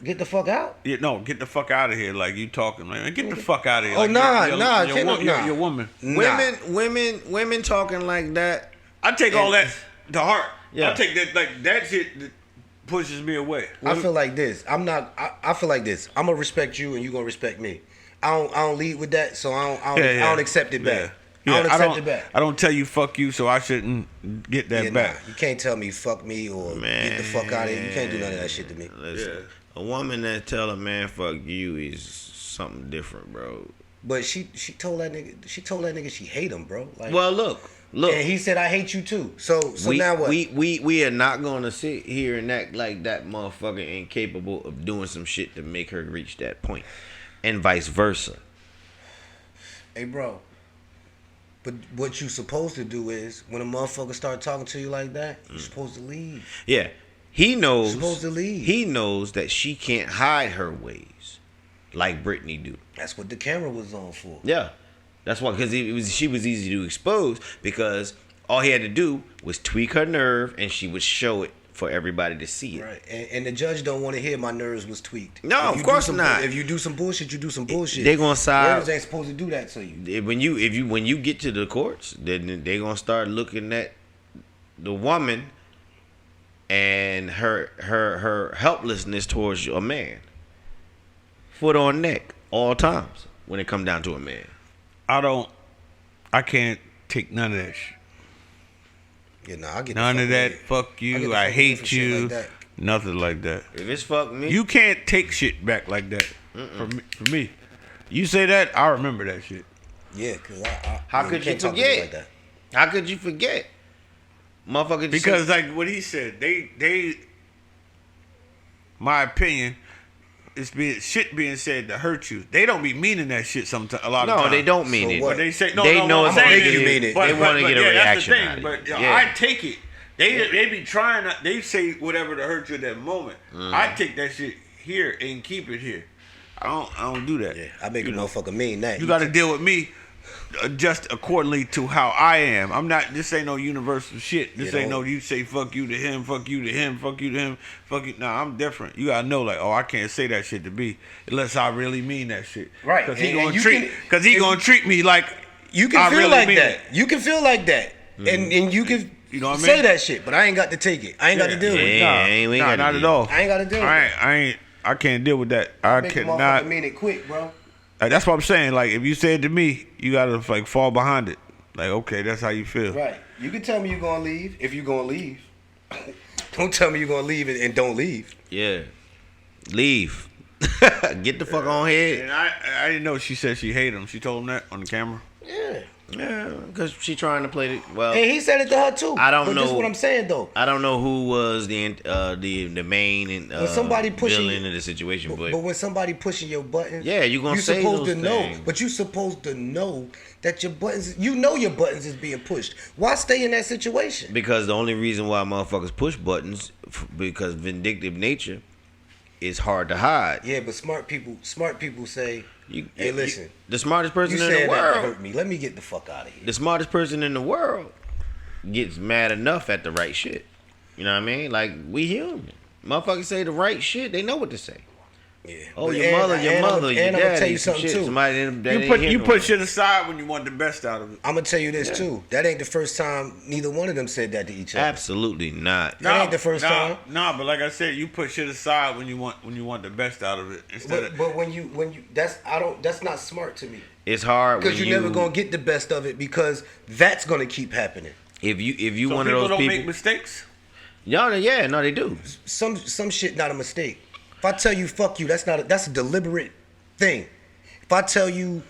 [SPEAKER 2] Get the fuck out.
[SPEAKER 1] Yeah, no, get the fuck out of here. Like you talking, man. Get the fuck out of here.
[SPEAKER 2] Oh,
[SPEAKER 1] like, you're a woman.
[SPEAKER 3] Women talking like that.
[SPEAKER 1] I take all that to heart. Yeah. I take that like that shit that pushes me away.
[SPEAKER 2] I feel like this. I feel like this. I'm gonna respect you and you gonna respect me. I don't lead with that, so I don't accept it back.
[SPEAKER 1] Yeah.
[SPEAKER 2] I don't accept it back.
[SPEAKER 1] I don't tell you fuck you, so I shouldn't get that back.
[SPEAKER 2] You can't tell me fuck me or get the fuck out of here. You can't do none of that shit to me.
[SPEAKER 3] Listen, a woman that tell a man fuck you is something different, bro.
[SPEAKER 2] But she told that nigga she hate him, bro. Like,
[SPEAKER 3] well, look.
[SPEAKER 2] And he said I hate you too. So now what?
[SPEAKER 3] We are not gonna sit here and act like that motherfucker incapable of doing some shit to make her reach that point, and vice versa.
[SPEAKER 2] Hey, bro. But what you supposed to do is when a motherfucker start talking to you like that, you're supposed to leave.
[SPEAKER 3] Yeah, he knows.
[SPEAKER 2] You're supposed to leave.
[SPEAKER 3] He knows that she can't hide her ways like Brittany do.
[SPEAKER 2] That's what the camera was on for.
[SPEAKER 3] Yeah. That's why, because she was easy to expose, because all he had to do was tweak her nerve and she would show it for everybody to see it.
[SPEAKER 2] Right, and the judge don't want to hear my nerves was tweaked.
[SPEAKER 3] No, of course not.
[SPEAKER 2] If you do some bullshit, you do some bullshit.
[SPEAKER 3] They gonna side.
[SPEAKER 2] Words ain't supposed to do that to you.
[SPEAKER 3] When you get to the courts, then they gonna start looking at the woman and her helplessness towards a man, foot on neck, all times when it come down to a man.
[SPEAKER 1] I can't take none of that shit.
[SPEAKER 2] Yeah, no, I get
[SPEAKER 1] none of that. Fuck you. I hate you.
[SPEAKER 2] Like
[SPEAKER 1] nothing like that.
[SPEAKER 3] If it's fuck me,
[SPEAKER 1] you can't take shit back like that. For me, you say that, I remember that shit.
[SPEAKER 2] Yeah, cause
[SPEAKER 3] how could you forget? Like that. How could you forget, motherfucker?
[SPEAKER 1] Because like what he said, they, my opinion. It's shit being said to hurt you. They don't be meaning that shit sometimes. A lot of times.
[SPEAKER 3] No, they don't mean it.
[SPEAKER 1] But they say no.
[SPEAKER 3] They know
[SPEAKER 1] I'm saying
[SPEAKER 2] you mean it.
[SPEAKER 3] They want to get a reaction out of it.
[SPEAKER 1] But I take it. They be trying. They say whatever to hurt you at that moment. I take that shit here and keep it here. I don't do that.
[SPEAKER 2] Yeah, I make a motherfucker mean that.
[SPEAKER 1] You got to deal with me. Just accordingly to how I am. I'm not. This ain't no universal shit. This ain't no. You say fuck you to him, fuck you to him, fuck you to him, fuck you. Nah, I'm different. You gotta know, like, oh, I can't say that shit to B unless I really mean that shit.
[SPEAKER 2] Right.
[SPEAKER 1] Because he gonna treat me like
[SPEAKER 2] you can feel like that. You can feel like that, and you can say that shit. But I ain't got to take it. I ain't got to deal with it.
[SPEAKER 1] Nah, not at all.
[SPEAKER 2] I ain't got to deal with it.
[SPEAKER 1] I can't deal with that. I cannot.
[SPEAKER 2] Mean it quick, bro.
[SPEAKER 1] That's what I'm saying. Like, if you say it to me, you gotta like fall behind it. Like, okay, that's how you feel.
[SPEAKER 2] Right. You can tell me you're gonna leave if you're gonna leave. Don't tell me you're gonna leave and don't leave.
[SPEAKER 3] Yeah. Leave. Get the fuck on here.
[SPEAKER 1] And I didn't know she said she hated him. She told him that on the camera.
[SPEAKER 2] Yeah.
[SPEAKER 3] Yeah, because she trying to play it well.
[SPEAKER 2] And he said it to her too.
[SPEAKER 3] I don't know.
[SPEAKER 2] That's what I'm saying though.
[SPEAKER 3] I don't know who was the main and
[SPEAKER 2] when somebody pushing
[SPEAKER 3] villain in the situation, but
[SPEAKER 2] when somebody pushing your buttons,
[SPEAKER 3] yeah, you gonna say
[SPEAKER 2] supposed
[SPEAKER 3] those
[SPEAKER 2] to
[SPEAKER 3] things.
[SPEAKER 2] know. But you supposed to know that your buttons. You know your buttons is being pushed. Why stay in that situation?
[SPEAKER 3] Because the only reason why motherfuckers push buttons because vindictive nature is hard to hide.
[SPEAKER 2] Yeah, but smart people say. Hey, listen.
[SPEAKER 3] The smartest person in the
[SPEAKER 2] that
[SPEAKER 3] world
[SPEAKER 2] hurt me. Let me get the fuck out of here.
[SPEAKER 3] The smartest person in the world gets mad enough at the right shit. You know what I mean? Like, we human. Motherfuckers say the right shit. They know what to say.
[SPEAKER 2] Yeah.
[SPEAKER 3] Oh, your mother, your daddy.
[SPEAKER 2] I'm gonna tell you something too.
[SPEAKER 1] You put shit aside when you want the best out of it.
[SPEAKER 2] I'm gonna tell you this too. That ain't the first time neither one of them said that to each other.
[SPEAKER 3] Absolutely not.
[SPEAKER 2] That ain't the first time.
[SPEAKER 1] Nah, but like I said, you put shit aside when you want the best out of it.
[SPEAKER 2] But when you that's not smart to me.
[SPEAKER 3] It's hard
[SPEAKER 2] because you're never gonna get the best of it because that's gonna keep happening.
[SPEAKER 3] If you
[SPEAKER 1] so
[SPEAKER 3] one of those people
[SPEAKER 1] don't make mistakes.
[SPEAKER 3] No, they do.
[SPEAKER 2] Some shit not a mistake. If I tell you fuck you, that's a deliberate thing. If I tell you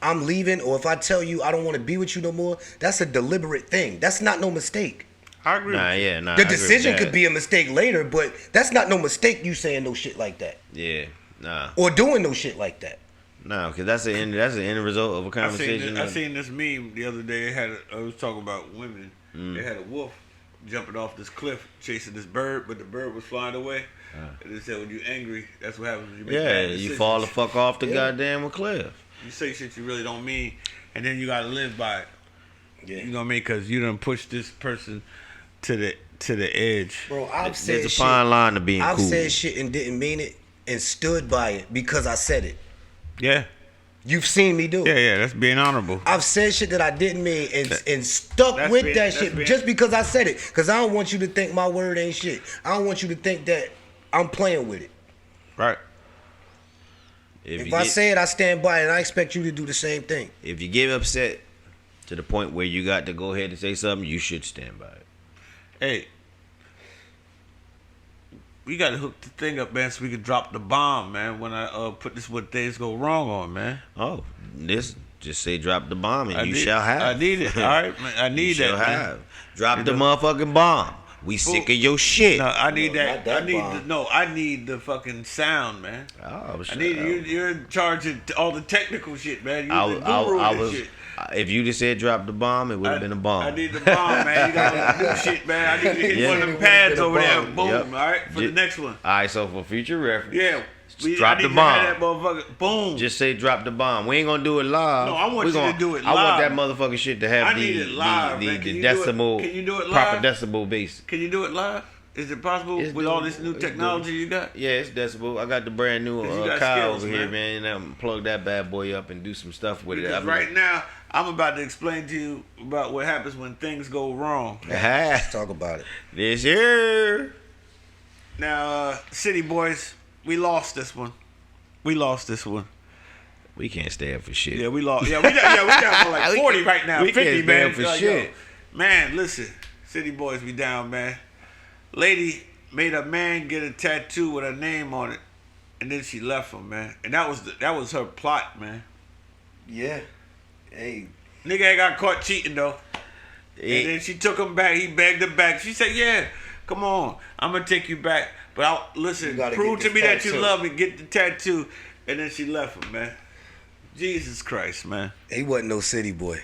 [SPEAKER 2] I'm leaving, or if I tell you I don't want to be with you no more, that's a deliberate thing. That's not no mistake.
[SPEAKER 1] I agree.
[SPEAKER 2] The decision could be a mistake later, but that's not no mistake. You saying no shit like that.
[SPEAKER 3] Yeah, nah.
[SPEAKER 2] Or doing no shit like that.
[SPEAKER 3] No, because that's the end result of a conversation.
[SPEAKER 1] I seen this meme the other day. I was talking about women. They had a wolf jumping off this cliff chasing this bird, but the bird was flying away. And they said when you're angry, that's what happens when you make bad decisions.
[SPEAKER 3] You fall the fuck off the goddamn cliff.
[SPEAKER 1] You say shit you really don't mean, and then you gotta live by it.
[SPEAKER 2] Yeah.
[SPEAKER 1] You know what I mean? Because you done push this person to the edge.
[SPEAKER 2] Bro,
[SPEAKER 3] there's a fine line to being cool.
[SPEAKER 2] I've said shit and didn't mean it and stood by it because I said it.
[SPEAKER 1] Yeah.
[SPEAKER 2] You've seen me do it.
[SPEAKER 1] Yeah, that's being honorable.
[SPEAKER 2] I've said shit that I didn't mean and stuck with that shit just because I said it. Because I don't want you to think my word ain't shit. I don't want you to think that I'm playing with it.
[SPEAKER 1] Right.
[SPEAKER 2] If I say it, I stand by it, and I expect you to do the same thing.
[SPEAKER 3] If you get upset to the point where you got to go ahead and say something, you should stand by it.
[SPEAKER 1] Hey, we got to hook the thing up, man, so we can drop the bomb, man. When I put this "When Things Go Wrong" on, man.
[SPEAKER 3] Oh, this just say drop the bomb and you shall have.
[SPEAKER 1] I need it. All right, man. I need that. Man.
[SPEAKER 3] Drop the motherfucking bomb. We sick of your shit.
[SPEAKER 1] No, I need that.
[SPEAKER 2] that
[SPEAKER 1] I need
[SPEAKER 2] bomb.
[SPEAKER 1] I need the fucking sound, man.
[SPEAKER 3] Oh,
[SPEAKER 1] I need you're in charge of all the technical shit, man. You're the guru
[SPEAKER 3] I
[SPEAKER 1] of this
[SPEAKER 3] was.
[SPEAKER 1] shit.
[SPEAKER 3] If you just said drop the bomb, it would have been a bomb.
[SPEAKER 1] I need the bomb, man. You got to do shit, man. I need to hit one of them pads over there. Boom.
[SPEAKER 3] Yep.
[SPEAKER 1] All right, for the next one.
[SPEAKER 3] All right, so for future reference,
[SPEAKER 1] Yeah.
[SPEAKER 3] drop
[SPEAKER 1] I
[SPEAKER 3] the
[SPEAKER 1] need
[SPEAKER 3] bomb.
[SPEAKER 1] to have that motherfucker. Boom.
[SPEAKER 3] Just say drop the bomb. We ain't gonna do it live.
[SPEAKER 1] No, I want you to do it
[SPEAKER 3] I want
[SPEAKER 1] live.
[SPEAKER 3] that motherfucking shit to have
[SPEAKER 1] I need it live, man. Can
[SPEAKER 3] the
[SPEAKER 1] you do it-
[SPEAKER 3] decimal,
[SPEAKER 1] can you do it
[SPEAKER 3] proper
[SPEAKER 1] live?
[SPEAKER 3] decibel base.
[SPEAKER 1] Can you do it live? Is it possible
[SPEAKER 3] It's
[SPEAKER 1] with all
[SPEAKER 3] doable.
[SPEAKER 1] this new
[SPEAKER 3] It's
[SPEAKER 1] technology you got?
[SPEAKER 3] Yeah, it's decibel. I got the brand new
[SPEAKER 1] 'Cause you got
[SPEAKER 3] car
[SPEAKER 1] skills,
[SPEAKER 3] over here,
[SPEAKER 1] man.
[SPEAKER 3] man. And I'm plug that bad boy up and do some stuff with
[SPEAKER 1] Because
[SPEAKER 3] it.
[SPEAKER 1] right now, I'm about to explain to you about what happens when things go wrong.
[SPEAKER 2] Let's talk about it.
[SPEAKER 3] This year.
[SPEAKER 1] Now, City Boys, we lost this one. We lost this one.
[SPEAKER 3] We can't stand for shit.
[SPEAKER 1] Yeah, we lost. Yeah, we down for like 40 right now.
[SPEAKER 3] we
[SPEAKER 1] 50,
[SPEAKER 3] can't
[SPEAKER 1] man.
[SPEAKER 3] stand for
[SPEAKER 1] Like,
[SPEAKER 3] shit.
[SPEAKER 1] yo, man, listen. City Boys, we down, man. Lady made a man get a tattoo with her name on it, and then she left him, man. And that was her plot, man.
[SPEAKER 2] Yeah. Hey.
[SPEAKER 1] Nigga ain't got caught cheating though. And then she took him back. He begged her back. She said, "Yeah, come on, I'm gonna take you back. But listen,
[SPEAKER 2] You gotta
[SPEAKER 1] prove
[SPEAKER 2] get
[SPEAKER 1] to
[SPEAKER 2] this
[SPEAKER 1] me that you
[SPEAKER 2] tattoo."
[SPEAKER 1] love me. Get the tattoo." And then she left him, man. Jesus Christ, man.
[SPEAKER 2] He wasn't no city boy.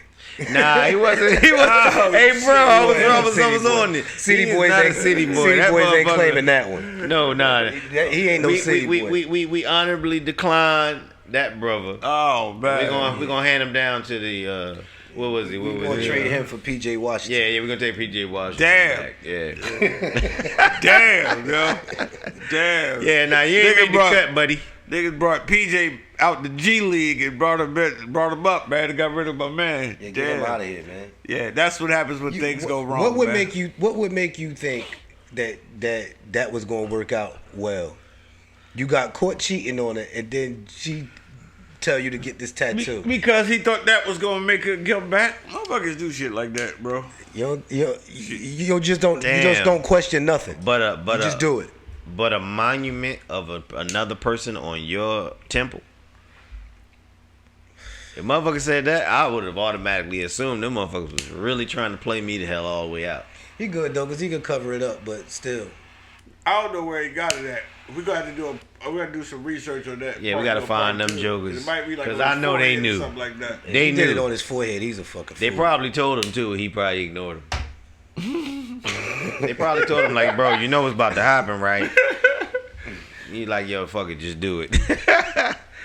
[SPEAKER 3] Nah, he wasn't. He was.
[SPEAKER 1] Oh,
[SPEAKER 3] hey, bro,
[SPEAKER 1] shit,
[SPEAKER 3] I was,
[SPEAKER 1] he
[SPEAKER 3] I
[SPEAKER 1] wasn't
[SPEAKER 3] was,
[SPEAKER 2] City
[SPEAKER 3] I was
[SPEAKER 2] boy.
[SPEAKER 3] on it.
[SPEAKER 2] City
[SPEAKER 3] He is
[SPEAKER 2] boys
[SPEAKER 3] not
[SPEAKER 2] ain't
[SPEAKER 3] a city boy.
[SPEAKER 2] City
[SPEAKER 3] That
[SPEAKER 2] boys ain't
[SPEAKER 3] motherfucker-
[SPEAKER 2] claiming that one.
[SPEAKER 3] No, nah.
[SPEAKER 2] He ain't no city boy.
[SPEAKER 3] We honorably decline that brother.
[SPEAKER 1] Oh man.
[SPEAKER 3] We're gonna hand him down to the what was he? What
[SPEAKER 2] We're
[SPEAKER 3] was
[SPEAKER 2] gonna
[SPEAKER 3] he?
[SPEAKER 2] trade him for PJ Washington.
[SPEAKER 3] Yeah, we're gonna take PJ Washington.
[SPEAKER 1] Damn.
[SPEAKER 3] Back. Yeah.
[SPEAKER 1] Damn, yo. Damn.
[SPEAKER 3] Yeah, nah, you ain't
[SPEAKER 1] Nigga
[SPEAKER 3] made the
[SPEAKER 1] brought-
[SPEAKER 3] cut, buddy.
[SPEAKER 1] Niggas brought PJ out the G League and brought him up, man. And got rid of my man.
[SPEAKER 2] Yeah, get
[SPEAKER 1] Damn.
[SPEAKER 2] him out of here, man.
[SPEAKER 1] Yeah, that's what happens when things go wrong.
[SPEAKER 2] What would
[SPEAKER 1] man.
[SPEAKER 2] make you think that was gonna work out well? You got caught cheating on it, and then she tell you to get this tattoo.
[SPEAKER 1] Because he thought that was gonna make her come back. Motherfuckers do shit like that, bro.
[SPEAKER 2] You just don't question nothing.
[SPEAKER 3] But
[SPEAKER 2] You just do it.
[SPEAKER 3] But a monument of another person on your temple. If motherfucker said that, I would have automatically assumed them motherfuckers was really trying to play me the hell all the way out.
[SPEAKER 2] He good though, cause he can cover it up, but still.
[SPEAKER 1] I don't know where he got it at. We got to do some research on that.
[SPEAKER 3] Yeah, we gotta find them jokers.
[SPEAKER 1] It might be like
[SPEAKER 3] 'Cause
[SPEAKER 1] on
[SPEAKER 3] I
[SPEAKER 1] his
[SPEAKER 3] know they
[SPEAKER 1] forehead or
[SPEAKER 3] knew.
[SPEAKER 1] something like that.
[SPEAKER 2] If
[SPEAKER 3] They
[SPEAKER 2] he did
[SPEAKER 3] knew.
[SPEAKER 2] it on his forehead. He's a fucking fool.
[SPEAKER 3] They probably told him too. He probably ignored him. They probably told him like, bro, you know what's about to happen, right? He like, yo, fuck it, just do it.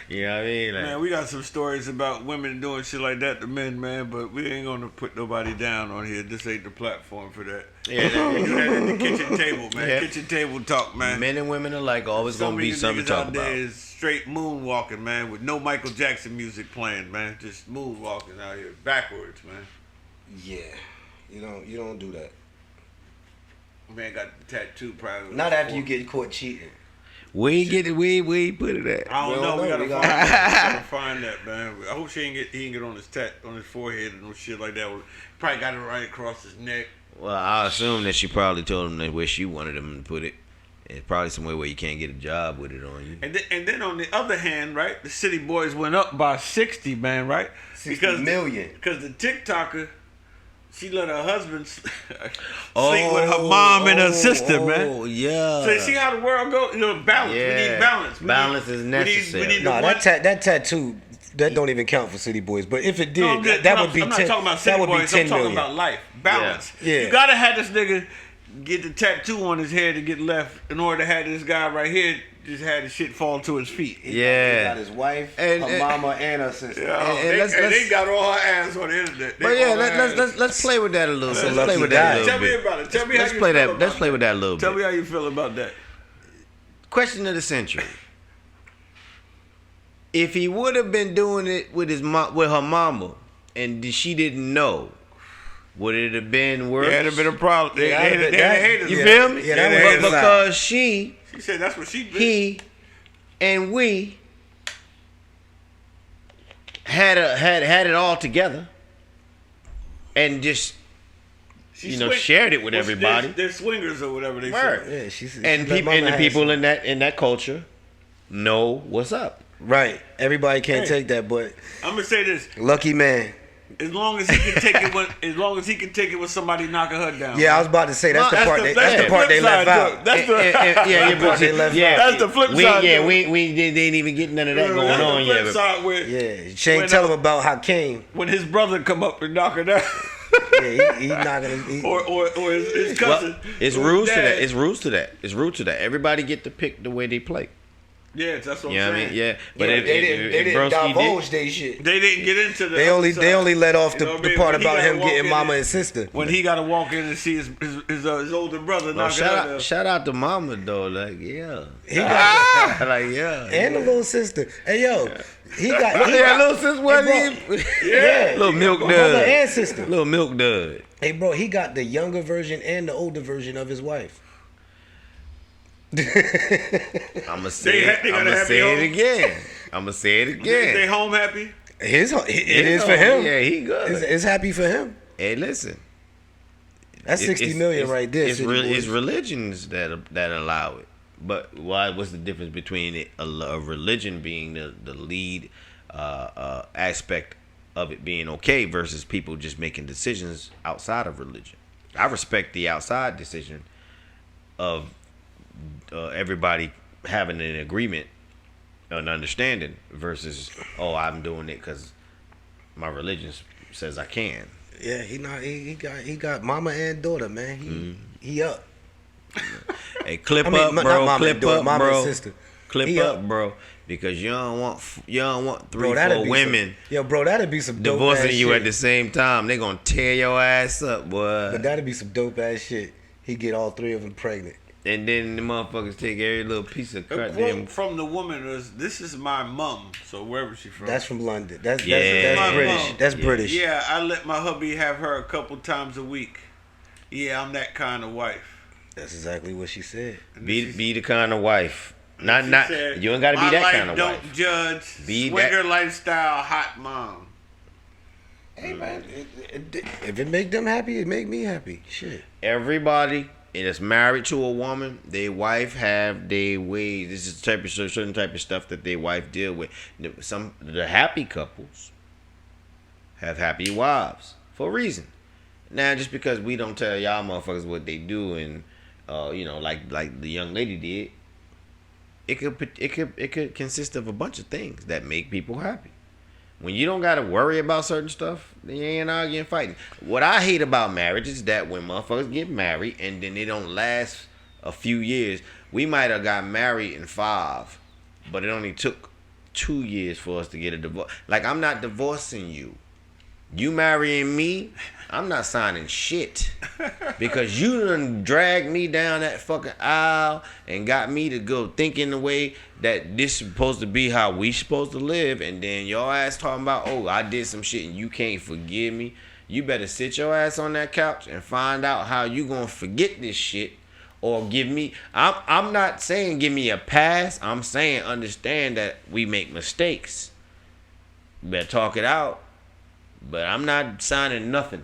[SPEAKER 3] You know what I mean? Like,
[SPEAKER 1] Man, we got some stories about women doing shit like that to men, man, but we ain't gonna put nobody down on here. This ain't the platform for that.
[SPEAKER 3] yeah,
[SPEAKER 1] We do that at the kitchen table, man.
[SPEAKER 3] Yeah.
[SPEAKER 1] Kitchen table talk, man.
[SPEAKER 3] men and women alike always
[SPEAKER 1] Some
[SPEAKER 3] gonna
[SPEAKER 1] of
[SPEAKER 3] be
[SPEAKER 1] these
[SPEAKER 3] something to
[SPEAKER 1] niggas
[SPEAKER 3] talk
[SPEAKER 1] out there
[SPEAKER 3] about.
[SPEAKER 1] is straight moonwalking, man, with no Michael Jackson music playing, man. Just moonwalking out here backwards, man.
[SPEAKER 2] Yeah. You don't do that.
[SPEAKER 1] Man got the tattoo probably.
[SPEAKER 2] Not after you get caught cheating.
[SPEAKER 3] We ain't get it. We ain't put it at.
[SPEAKER 1] I don't
[SPEAKER 2] We
[SPEAKER 1] know.
[SPEAKER 2] don't
[SPEAKER 1] We
[SPEAKER 2] know.
[SPEAKER 1] gotta
[SPEAKER 2] We
[SPEAKER 1] find
[SPEAKER 2] gotta-
[SPEAKER 1] that. We gotta find that, man. I hope he ain't get on his forehead and no shit like that. Probably got it right across his neck.
[SPEAKER 3] Well, I assume that she probably told him that where she wanted him to put it. It's probably somewhere where you can't get a job with it on you.
[SPEAKER 1] And then on the other hand, right, the City Boys went up by 60, man, right?
[SPEAKER 2] 60 million.
[SPEAKER 1] Because the TikToker, she let her husband sleep with her mom and her sister, man.
[SPEAKER 3] Oh, yeah.
[SPEAKER 1] So you see how the world goes? You know, balance. We
[SPEAKER 3] Yeah.
[SPEAKER 1] need balance.
[SPEAKER 3] Balance is necessary.
[SPEAKER 1] We need
[SPEAKER 2] Nah,
[SPEAKER 1] the one-
[SPEAKER 2] that tattoo that don't even count for City Boys. But if it did,
[SPEAKER 1] No, I'm just-
[SPEAKER 2] that
[SPEAKER 1] no,
[SPEAKER 2] would be
[SPEAKER 1] I'm
[SPEAKER 2] 10.
[SPEAKER 1] not talking about City
[SPEAKER 2] That would be
[SPEAKER 1] Boys.
[SPEAKER 2] 10
[SPEAKER 1] I'm talking
[SPEAKER 2] million.
[SPEAKER 1] about life. Balance.
[SPEAKER 2] Yeah.
[SPEAKER 1] You gotta have this nigga get the tattoo on his head to get left in order to have this guy right here just had the shit fall to his feet.
[SPEAKER 3] Yeah.
[SPEAKER 2] He got his wife,
[SPEAKER 3] And-
[SPEAKER 2] her mama, and her sister.
[SPEAKER 1] They got all her ass on the internet.
[SPEAKER 3] But yeah, let's play with that a little. Let's
[SPEAKER 2] lucky
[SPEAKER 3] play with that
[SPEAKER 2] guy.
[SPEAKER 3] a
[SPEAKER 1] Tell
[SPEAKER 3] little
[SPEAKER 1] me
[SPEAKER 3] bit.
[SPEAKER 1] about it. Tell me
[SPEAKER 3] Let's
[SPEAKER 1] how you
[SPEAKER 3] play
[SPEAKER 1] feel
[SPEAKER 3] that.
[SPEAKER 1] about
[SPEAKER 3] Let's play with that a little
[SPEAKER 1] Tell
[SPEAKER 3] bit.
[SPEAKER 1] me how you feel about that.
[SPEAKER 3] Question of the century. If he would have been doing it with with her mama, and she didn't know, would it have been worse?
[SPEAKER 1] Yeah, it'd have been a problem. They hated
[SPEAKER 3] You
[SPEAKER 1] her.
[SPEAKER 3] feel me?
[SPEAKER 2] Yeah, that
[SPEAKER 1] They
[SPEAKER 2] was
[SPEAKER 1] hated her.
[SPEAKER 3] Because she,
[SPEAKER 1] said that's what she did.
[SPEAKER 3] he, and we had it all together, and just shared it with everybody.
[SPEAKER 1] They're swingers or whatever they
[SPEAKER 3] Right.
[SPEAKER 1] say.
[SPEAKER 2] Yeah, she
[SPEAKER 3] And the people in that culture know what's up.
[SPEAKER 2] Right. Everybody can't take that, but
[SPEAKER 1] I'm gonna say this:
[SPEAKER 2] lucky man.
[SPEAKER 1] as long as he can take it, when somebody knocking her down.
[SPEAKER 2] Yeah, I was about to say that's the part. That's the part they left out.
[SPEAKER 1] That's the
[SPEAKER 3] That's
[SPEAKER 1] the flip side.
[SPEAKER 3] Yeah, we didn't even get none of that going on yet.
[SPEAKER 2] Yeah, Shane, tell him about Hakeem.
[SPEAKER 1] When his brother come up and knock her down.
[SPEAKER 2] Yeah, he knocking.
[SPEAKER 1] Or his cousin.
[SPEAKER 3] Well, it's rules to that. It's rules to that. Everybody get to pick the way they play.
[SPEAKER 1] Yeah, that's what I'm
[SPEAKER 3] I
[SPEAKER 1] saying.
[SPEAKER 3] mean? Yeah, but
[SPEAKER 2] They didn't divulge their shit.
[SPEAKER 1] They didn't get into the.
[SPEAKER 2] They only let off the part
[SPEAKER 1] When he
[SPEAKER 2] about
[SPEAKER 1] gotta
[SPEAKER 2] him
[SPEAKER 1] walk
[SPEAKER 2] getting
[SPEAKER 1] in
[SPEAKER 2] mama
[SPEAKER 1] and-
[SPEAKER 2] and sister.
[SPEAKER 1] When he got to walk in and see his older brother
[SPEAKER 3] Well,
[SPEAKER 1] knocking her down.
[SPEAKER 3] shout out to Mama though. Like yeah,
[SPEAKER 2] He got
[SPEAKER 3] and
[SPEAKER 2] the little sister. Hey yo, he got
[SPEAKER 3] little sister. What?
[SPEAKER 2] Yeah,
[SPEAKER 3] Little milk
[SPEAKER 2] mother
[SPEAKER 3] dud.
[SPEAKER 2] and sister.
[SPEAKER 3] Little milk dud.
[SPEAKER 2] Hey bro, he got the younger version and the older version of his wife.
[SPEAKER 3] I'ma say it again. I'ma say it
[SPEAKER 1] They
[SPEAKER 3] again.
[SPEAKER 1] home happy.
[SPEAKER 2] It is for him.
[SPEAKER 3] Yeah, he good.
[SPEAKER 2] It's happy for him.
[SPEAKER 3] Hey, listen.
[SPEAKER 2] That's 60 million right there.
[SPEAKER 3] It's
[SPEAKER 2] City
[SPEAKER 3] it's
[SPEAKER 2] Boys.
[SPEAKER 3] religions that allow it. But what's the difference between a religion being the lead aspect of it being okay versus people just making decisions outside of religion? I respect the outside decision of everybody having an agreement, an understanding versus I'm doing it because my religion says I can.
[SPEAKER 2] Yeah, he got mama and daughter, man. He up.
[SPEAKER 3] Hey, clip
[SPEAKER 2] I mean,
[SPEAKER 3] up,
[SPEAKER 2] not
[SPEAKER 3] bro.
[SPEAKER 2] mama
[SPEAKER 3] Clip
[SPEAKER 2] and daughter,
[SPEAKER 3] up,
[SPEAKER 2] mama
[SPEAKER 3] bro.
[SPEAKER 2] and sister.
[SPEAKER 3] Clip
[SPEAKER 2] He
[SPEAKER 3] up,
[SPEAKER 2] up.
[SPEAKER 3] bro. Because you don't want
[SPEAKER 2] Bro,
[SPEAKER 3] 3-4 women
[SPEAKER 2] bro, that'd be some dope
[SPEAKER 3] divorcing
[SPEAKER 2] ass
[SPEAKER 3] you
[SPEAKER 2] shit.
[SPEAKER 3] at the same time. They gonna tear your ass up, boy.
[SPEAKER 2] But that'd be some dope ass shit. He get all three of them pregnant.
[SPEAKER 3] And then the motherfuckers take every little piece of
[SPEAKER 1] A
[SPEAKER 3] cut.
[SPEAKER 1] quote from the woman was, "This is my mum." So wherever she from?
[SPEAKER 2] That's from London. That's
[SPEAKER 3] Yeah.
[SPEAKER 2] British.
[SPEAKER 1] Mom.
[SPEAKER 2] That's British.
[SPEAKER 1] Yeah, I let my hubby have her a couple times a week. Yeah, I'm that kind of wife.
[SPEAKER 2] That's exactly what she said.
[SPEAKER 1] And
[SPEAKER 3] Be
[SPEAKER 1] she
[SPEAKER 3] the kind of wife.
[SPEAKER 1] she
[SPEAKER 3] Not
[SPEAKER 1] said,
[SPEAKER 3] you ain't gotta be
[SPEAKER 1] "My
[SPEAKER 3] that
[SPEAKER 1] life
[SPEAKER 3] kind of
[SPEAKER 1] don't
[SPEAKER 3] wife.
[SPEAKER 1] judge.
[SPEAKER 3] Be
[SPEAKER 1] Swinger
[SPEAKER 3] that-
[SPEAKER 1] lifestyle, hot mom."
[SPEAKER 2] Hey man, if it make them happy, it make me happy. Shit.
[SPEAKER 3] Everybody that's married to a woman, their wife have their ways. This is the type of certain type of stuff that their wife deal with. The happy couples have happy wives for a reason. Now, just because we don't tell y'all motherfuckers what they do, and like the young lady did, it could consist of a bunch of things that make people happy. When you don't gotta worry about certain stuff, then you ain't arguing, fighting. What I hate about marriage is that when motherfuckers get married and then they don't last a few years. We might have got married in 5, but it only took 2 years for us to get a divorce. Like, I'm not divorcing you. You marrying me, I'm not signing shit. Because you done dragged me down that fucking aisle and got me to go thinking the way that this is supposed to be how we supposed to live. And then your ass talking about, oh, I did some shit and you can't forgive me. You better sit your ass on that couch and find out how you gonna forget this shit. Or give me, I'm not saying give me a pass. I'm saying understand that we make mistakes. You better talk it out. But I'm not signing nothing.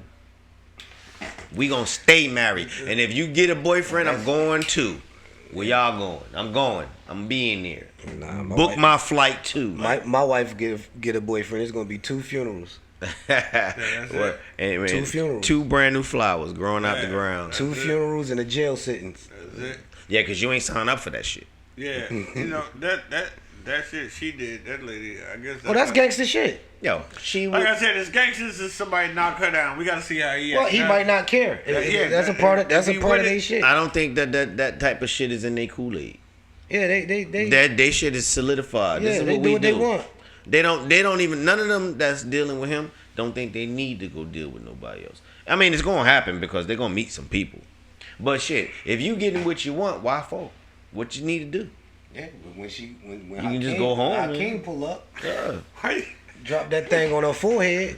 [SPEAKER 3] We gonna stay married. And if you get a boyfriend, I'm going too. Where y'all going? I'm going. I'm being there.
[SPEAKER 2] Nah,
[SPEAKER 3] Book my flight too.
[SPEAKER 2] My wife get a boyfriend. It's gonna be 2 funerals.
[SPEAKER 3] What? And
[SPEAKER 2] 2 funerals.
[SPEAKER 3] 2 brand new flowers growing out the ground.
[SPEAKER 2] 2 funerals and a jail sentence.
[SPEAKER 1] That's it.
[SPEAKER 3] Yeah, cause you ain't signed up for that shit.
[SPEAKER 1] Yeah, you know that shit she did. That lady, I guess.
[SPEAKER 2] Oh, that's gangster shit.
[SPEAKER 3] Yo, she
[SPEAKER 1] Like
[SPEAKER 3] would.
[SPEAKER 1] I said, it's gangsters. If somebody knock her down, we gotta see how he.
[SPEAKER 2] Well,
[SPEAKER 1] acts.
[SPEAKER 2] he
[SPEAKER 1] Now,
[SPEAKER 2] might not care.
[SPEAKER 1] Yeah,
[SPEAKER 2] That's a part of
[SPEAKER 1] if he with
[SPEAKER 2] their
[SPEAKER 1] it,
[SPEAKER 2] shit.
[SPEAKER 3] I don't think that type of shit is in their Kool-Aid.
[SPEAKER 2] Yeah, they
[SPEAKER 3] That they shit is solidified.
[SPEAKER 2] yeah,
[SPEAKER 3] This is
[SPEAKER 2] they
[SPEAKER 3] what
[SPEAKER 2] do
[SPEAKER 3] we
[SPEAKER 2] what they want.
[SPEAKER 3] They don't even, none of them that's dealing with him don't think they need to go deal with nobody else. I mean, it's gonna happen because they're gonna meet some people. But shit, if you getting what you want, why for? What you need to do?
[SPEAKER 2] Yeah, but when
[SPEAKER 3] You can just go home, man.
[SPEAKER 2] Hakeem pull up,
[SPEAKER 3] Yeah.
[SPEAKER 1] Right?
[SPEAKER 2] drop that thing on her forehead.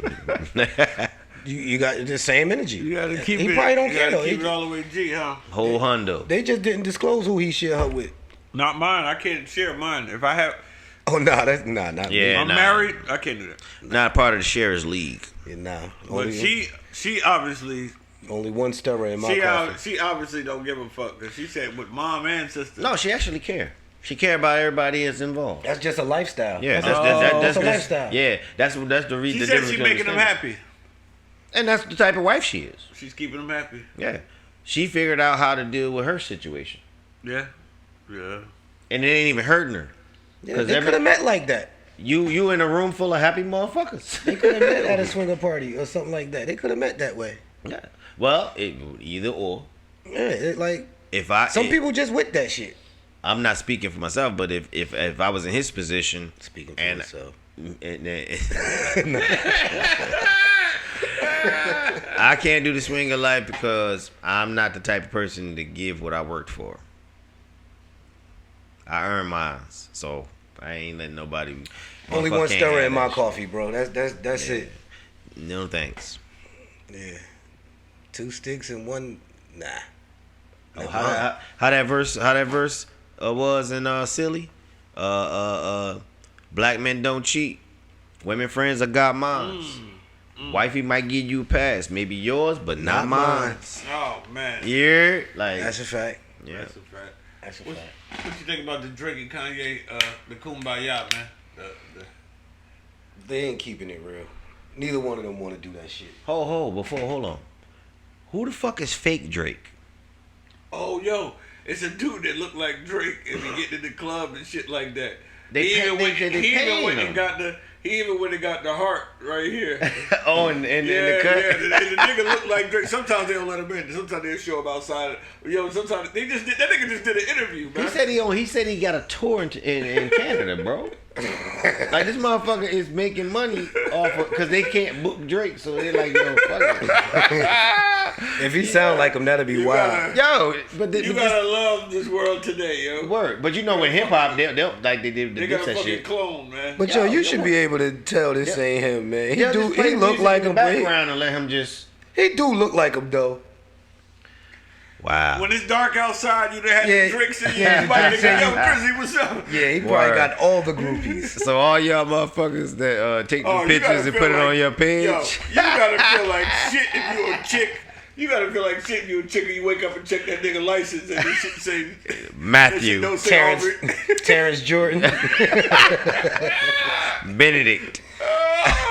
[SPEAKER 2] You got the same energy.
[SPEAKER 1] You gotta keep
[SPEAKER 2] He
[SPEAKER 1] it.
[SPEAKER 2] probably don't
[SPEAKER 1] you
[SPEAKER 2] care
[SPEAKER 1] gotta
[SPEAKER 2] though.
[SPEAKER 1] keep it all the way G, huh?
[SPEAKER 3] Whole hundo.
[SPEAKER 2] They just didn't disclose who he shared her with.
[SPEAKER 1] Not mine. I can't share mine. If I have,
[SPEAKER 2] Oh nah, that's not me.
[SPEAKER 3] Yeah.
[SPEAKER 1] I'm
[SPEAKER 3] nah.
[SPEAKER 1] married. I can't do that.
[SPEAKER 3] Not part of the Sharers League.
[SPEAKER 2] Yeah, nah.
[SPEAKER 1] But
[SPEAKER 2] Only-
[SPEAKER 1] she obviously
[SPEAKER 2] Only one stirrer in my coffee.
[SPEAKER 1] She obviously don't give a fuck because she said with mom and sister.
[SPEAKER 3] No, she actually care. She care about everybody that's involved.
[SPEAKER 2] That's just a lifestyle.
[SPEAKER 3] Yeah,
[SPEAKER 2] that's a lifestyle.
[SPEAKER 3] Yeah, that's the reason.
[SPEAKER 1] She said she's making them happy.
[SPEAKER 3] And that's the type of wife she is.
[SPEAKER 1] She's keeping them happy.
[SPEAKER 3] Yeah. She figured out how to deal with her situation.
[SPEAKER 1] Yeah. Yeah.
[SPEAKER 3] And it ain't even hurting her.
[SPEAKER 2] Yeah, they could have met like that.
[SPEAKER 3] You in a room full of happy motherfuckers.
[SPEAKER 2] They could have met at a swinger party or something like that. They could have met that way.
[SPEAKER 3] Yeah. Well, either or.
[SPEAKER 2] Yeah, some people just with that shit.
[SPEAKER 3] I'm not speaking for myself, but if I was in his position,
[SPEAKER 2] speaking for myself,
[SPEAKER 3] I can't do the swinger life because I'm not the type of person to give what I worked for. I earn mine, so I ain't letting nobody.
[SPEAKER 2] Only one stirrer in my coffee, bro. That's it.
[SPEAKER 3] No thanks.
[SPEAKER 2] Yeah, 2 sticks and one. Nah.
[SPEAKER 3] Oh, how that verse was in Silly. Black men don't cheat. Women friends are got mines. Wifey might give you a pass, maybe yours, but not mine.
[SPEAKER 1] Oh man.
[SPEAKER 3] Yeah, like
[SPEAKER 2] that's a fact.
[SPEAKER 3] Yeah,
[SPEAKER 1] that's a fact.
[SPEAKER 2] That's a fact.
[SPEAKER 1] What you think about the Drake and Kanye, the Kumbaya, man?
[SPEAKER 2] They ain't keeping it real. Neither one of them want to do that shit.
[SPEAKER 3] Hold on. Who the fuck is fake Drake?
[SPEAKER 1] Oh, yo, it's a dude that looked like Drake and be getting in the club and shit like that. He even went and got the heart right here.
[SPEAKER 3] Oh, and the cut.
[SPEAKER 1] Yeah, the nigga look like Drake. Sometimes they don't let him in. Sometimes they'll show him outside. Yo, sometimes that nigga just did an interview, man.
[SPEAKER 3] He said he got a tour in Canada, bro. Like this motherfucker is making money off of because they can't book Drake, so they're like, yo, fuck it.
[SPEAKER 2] If he sound like him, that'd be wild.
[SPEAKER 1] You gotta love this world today, yo.
[SPEAKER 3] Word, but you know in hip hop they'll like they did
[SPEAKER 1] they got a fucking clone, man.
[SPEAKER 2] But you should be able to tell this ain't him, man. He look like him.
[SPEAKER 3] Background and let him just.
[SPEAKER 2] He do look like him though.
[SPEAKER 3] Wow.
[SPEAKER 1] When it's dark outside, you done had the drinks and you might nigga, yo, Chrissy, what's up?
[SPEAKER 2] Yeah, he probably got all the groupies.
[SPEAKER 3] So all y'all motherfuckers that take the pictures and put it on your page.
[SPEAKER 1] Yo, you gotta feel like shit if you a chick. You gotta feel like shit if you a chick and you wake up and check that nigga license and this shit say
[SPEAKER 3] Matthew.
[SPEAKER 2] Terrence Jordan.
[SPEAKER 3] Benedict.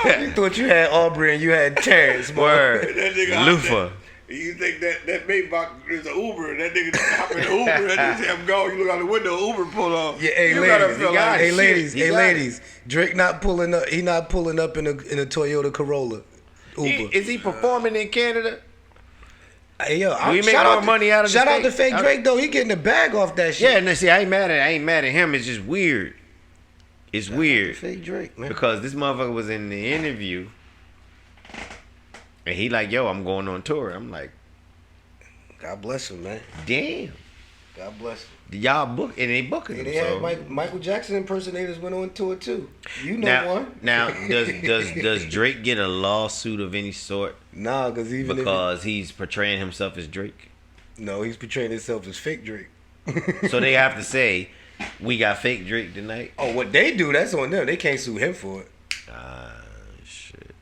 [SPEAKER 2] You thought you had Aubrey and you had Terrence.
[SPEAKER 3] Word. Lufa.
[SPEAKER 1] You think that Maybach is an Uber? That nigga just hop in the Uber. That nigga say I'm going. You look out the window, Uber pull off.
[SPEAKER 2] Yeah, hey ladies. Drake not pulling up. He not pulling up in a Toyota Corolla. Uber.
[SPEAKER 3] Is he performing in Canada?
[SPEAKER 2] Hey, yo,
[SPEAKER 3] we make more money out of
[SPEAKER 2] shout out to fake Drake though. He getting the bag off that shit.
[SPEAKER 3] Yeah, no, see, I ain't mad at him. It's just weird. It's weird.
[SPEAKER 2] Fake Drake, man.
[SPEAKER 3] Because this motherfucker was in the interview. And he like, yo, I'm going on tour. I'm like,
[SPEAKER 2] God bless him, man.
[SPEAKER 3] Damn.
[SPEAKER 2] God bless him.
[SPEAKER 3] Y'all book and they booking him.
[SPEAKER 2] They had Michael Jackson impersonators went on tour too. You know one.
[SPEAKER 3] Now, does Drake get a lawsuit of any sort?
[SPEAKER 2] Nah, because
[SPEAKER 3] he's portraying himself as Drake.
[SPEAKER 2] No, he's portraying himself as fake Drake.
[SPEAKER 3] So they have to say, we got fake Drake tonight.
[SPEAKER 2] Oh, what they do, that's on them. They can't sue him for it.
[SPEAKER 3] Shit.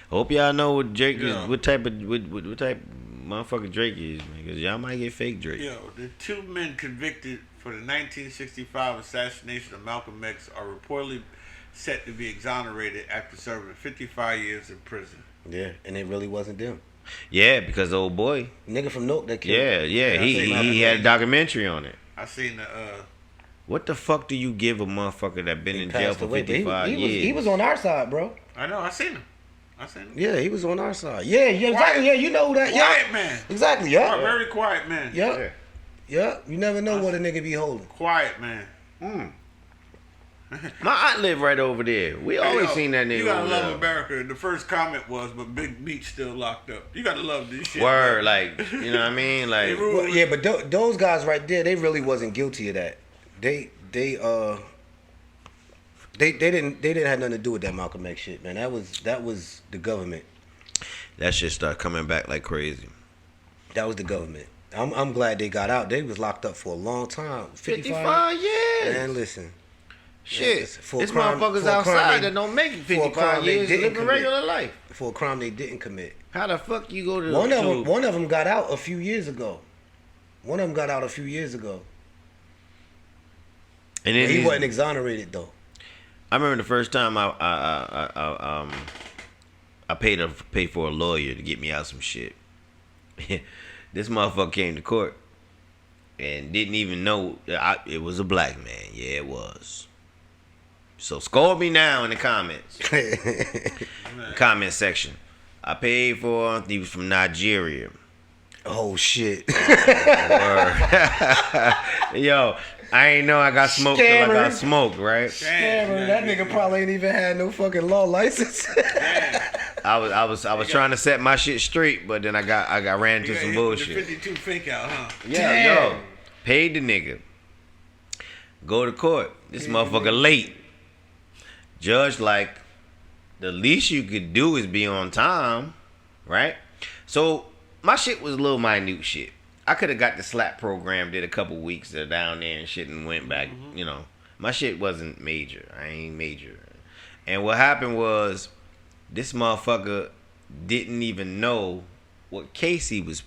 [SPEAKER 3] Hope y'all know what Drake is. What type motherfucker Drake is, man. Because y'all might get fake Drake.
[SPEAKER 1] Yo, the 2 men convicted for the 1965 assassination of Malcolm X are reportedly set to be exonerated after serving 55 years in prison.
[SPEAKER 2] Yeah, and it really wasn't them.
[SPEAKER 3] Yeah, because the old boy,
[SPEAKER 2] nigga from Nook that killed.
[SPEAKER 3] Yeah. He had a documentary on it.
[SPEAKER 1] I seen the.
[SPEAKER 3] What the fuck do you give a motherfucker that been in jail for 55 years?
[SPEAKER 2] He was on our side, bro.
[SPEAKER 1] I know. I seen him.
[SPEAKER 2] Yeah, he was on our side. Yeah, exactly. Yeah, you know that.
[SPEAKER 1] Quiet man.
[SPEAKER 2] Exactly. Yeah.
[SPEAKER 1] Very quiet man.
[SPEAKER 2] Yeah. You never know what a nigga be holding.
[SPEAKER 1] Quiet man.
[SPEAKER 3] My aunt live right over there. We always seen that nigga.
[SPEAKER 1] You gotta love America. The first comment was, "But Big Meat still locked up." You gotta love this shit.
[SPEAKER 3] Word, like, you know what I mean, like.
[SPEAKER 2] Yeah, but those guys right there, they really wasn't guilty of that. They didn't have nothing to do with that Malcolm X shit, man. That was the government.
[SPEAKER 3] That shit started coming back like crazy.
[SPEAKER 2] That was the government. I'm glad they got out. They was locked up for a long time.
[SPEAKER 3] 55 years.
[SPEAKER 2] Man, listen.
[SPEAKER 3] Shit,
[SPEAKER 2] For a
[SPEAKER 3] this
[SPEAKER 2] crime-
[SPEAKER 3] motherfuckers
[SPEAKER 2] for a crime
[SPEAKER 3] outside
[SPEAKER 2] they-
[SPEAKER 3] that don't make it
[SPEAKER 2] for a crime
[SPEAKER 3] 55
[SPEAKER 2] they
[SPEAKER 3] years
[SPEAKER 2] didn't
[SPEAKER 3] living
[SPEAKER 2] commit.
[SPEAKER 3] regular life.
[SPEAKER 2] For a crime they didn't commit.
[SPEAKER 3] How the fuck you go to
[SPEAKER 2] One of them got out a few years ago. One of them got out a few years ago.
[SPEAKER 3] And then
[SPEAKER 2] He wasn't exonerated though.
[SPEAKER 3] I remember the first time I paid for a lawyer to get me out some shit. This motherfucker came to court and didn't even know it was a black man. Yeah, it was. So scold me now in the comments. Comment section. I paid for. He was from Nigeria.
[SPEAKER 2] Oh shit.
[SPEAKER 3] Yo, I ain't know I got smoked till I got
[SPEAKER 2] Scammer.
[SPEAKER 3] smoked, right?
[SPEAKER 2] Damn, that nigga probably ain't even had no fucking law license.
[SPEAKER 3] I was trying to set my shit straight, but then I got ran into some bullshit.
[SPEAKER 1] 52 fake out, huh?
[SPEAKER 3] Yeah, yo, paid the nigga. Go to court. This motherfucker late. Judge like, the least you could do is be on time, right? So my shit was a little minute shit. I could have got the slap program, did a couple weeks down there and shit, and went back. You know, my shit wasn't major. I ain't major. And what happened was, this motherfucker didn't even know what case he was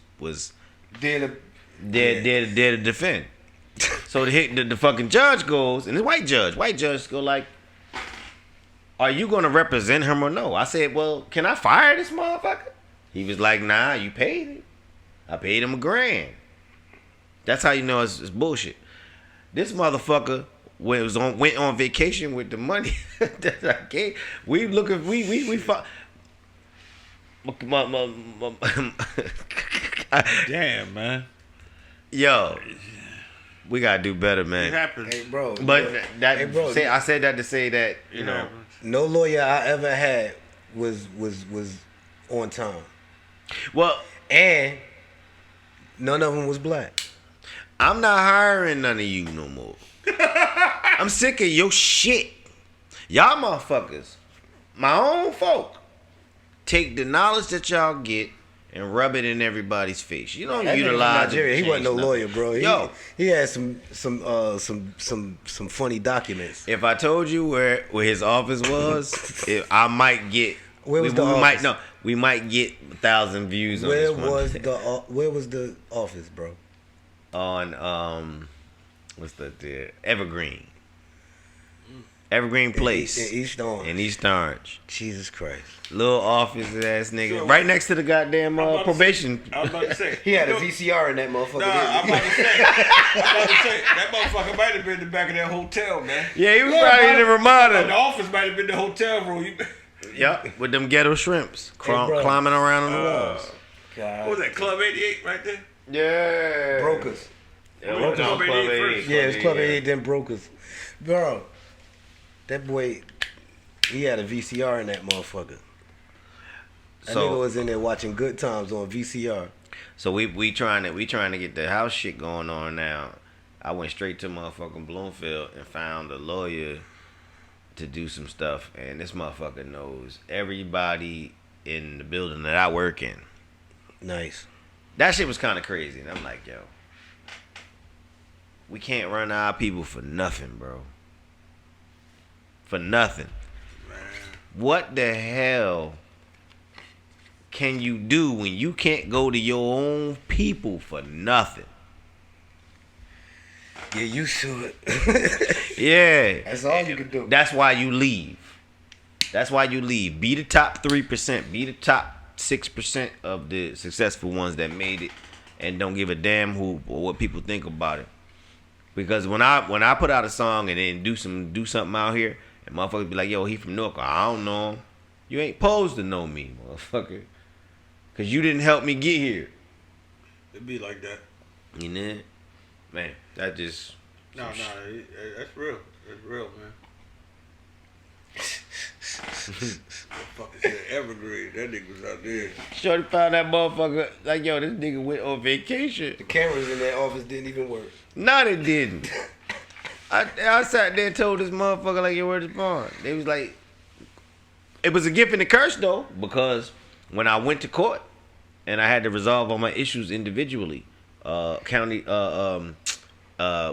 [SPEAKER 3] there to defend. So the fucking judge goes, and the white judge go like, are you gonna represent him or no? I said, well, can I fire this motherfucker? He was like, nah, you paid it. I paid him $1,000. That's how you know it's bullshit. This motherfucker went on vacation with the money that I gave. We fought.
[SPEAKER 1] Damn, man.
[SPEAKER 3] Yo, we gotta do better, man.
[SPEAKER 1] It happens.
[SPEAKER 2] Hey, bro.
[SPEAKER 3] But
[SPEAKER 2] Hey,
[SPEAKER 3] I said that to say that you know.
[SPEAKER 2] No lawyer I ever had was on time,
[SPEAKER 3] Well,
[SPEAKER 2] and none of them was black.
[SPEAKER 3] I'm not hiring none of you no more. I'm sick of your shit. Y'all motherfuckers, my own folk, take the knowledge that y'all get and rub it in everybody's face. You don't
[SPEAKER 2] That nigga from
[SPEAKER 3] utilize
[SPEAKER 2] Nigeria.
[SPEAKER 3] it.
[SPEAKER 2] He wasn't no lawyer, bro. He had some funny documents.
[SPEAKER 3] If I told you where his office was, I might get.
[SPEAKER 2] Where was the office?
[SPEAKER 3] We might get 1,000 views on
[SPEAKER 2] Where
[SPEAKER 3] this one.
[SPEAKER 2] where was the office, bro?
[SPEAKER 3] On what's the Evergreen Place
[SPEAKER 2] In East Orange.
[SPEAKER 3] in East Orange.
[SPEAKER 2] Jesus Christ.
[SPEAKER 3] Little office ass nigga,
[SPEAKER 1] Sure.
[SPEAKER 3] right next to the goddamn
[SPEAKER 1] I'm about to
[SPEAKER 3] probation.
[SPEAKER 1] I was about to say.
[SPEAKER 2] He had a VCR in that motherfucker.
[SPEAKER 1] Nah, I'm
[SPEAKER 2] didn't
[SPEAKER 1] about to say, that motherfucker might have been in the back of that hotel, man.
[SPEAKER 3] Yeah, he was probably in the
[SPEAKER 1] The
[SPEAKER 3] Ramada.
[SPEAKER 1] office might have been the hotel room.
[SPEAKER 3] Yep, with them ghetto shrimps
[SPEAKER 2] bro.
[SPEAKER 3] climbing around on the walls.
[SPEAKER 2] God.
[SPEAKER 1] What was that, Club 88 right there?
[SPEAKER 3] Yeah,
[SPEAKER 2] Brokers.
[SPEAKER 3] Yeah,
[SPEAKER 1] Club 88 first.
[SPEAKER 2] Yeah, it was Club 88, then Brokers. Bro, that boy, he had a VCR in that motherfucker. That nigga was in there watching Good Times on VCR.
[SPEAKER 3] So we trying to get the house shit going on now. I went straight to motherfucking Bloomfield and found a lawyer to do some stuff, and this motherfucker knows everybody in the building that I work in.
[SPEAKER 2] Nice.
[SPEAKER 3] That shit was kind of crazy, and I'm like, yo, we can't run our people for nothing, bro. For nothing. What the hell can you do when you can't go to your own people for nothing?
[SPEAKER 2] Get used to it.
[SPEAKER 3] Yeah.
[SPEAKER 2] That's all you can do.
[SPEAKER 3] That's why you leave. That's why you leave. Be the top 3%. Be the top 6% of the successful ones that made it, and don't give a damn who or what people think about it. Because when I put out a song and then do something out here, and motherfuckers be like, yo, he from Newark. I don't know him. You ain't supposed to know me, motherfucker. Because you didn't help me get here.
[SPEAKER 1] It'd be like that.
[SPEAKER 3] You know? Man, that just...
[SPEAKER 1] No, that's real. That's real, man. Fucking shit, Evergreen. That nigga was out there.
[SPEAKER 3] Shorty found that motherfucker, like, yo, this nigga went on vacation.
[SPEAKER 2] The cameras in that office didn't even work.
[SPEAKER 3] No, they didn't. I sat there and told this motherfucker, like, yo, where's the bond? They was like, it was a gift and a curse, though, because when I went to court and I had to resolve all my issues individually,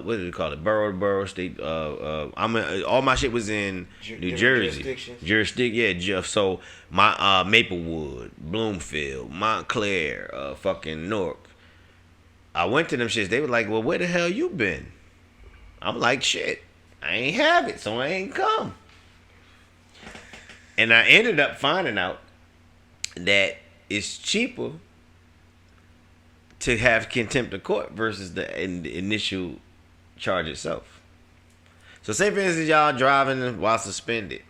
[SPEAKER 3] what do we call it? Borough state. All my shit was in New Jersey. Jurisdiction. Yeah. So my Maplewood, Bloomfield, Montclair, fucking Newark. I went to them shits. They were like, "Well, where the hell you been?" I'm like, "Shit, I ain't have it, so I ain't come." And I ended up finding out that it's cheaper to have contempt of court versus the initial charge itself. So say for instance y'all driving while suspended.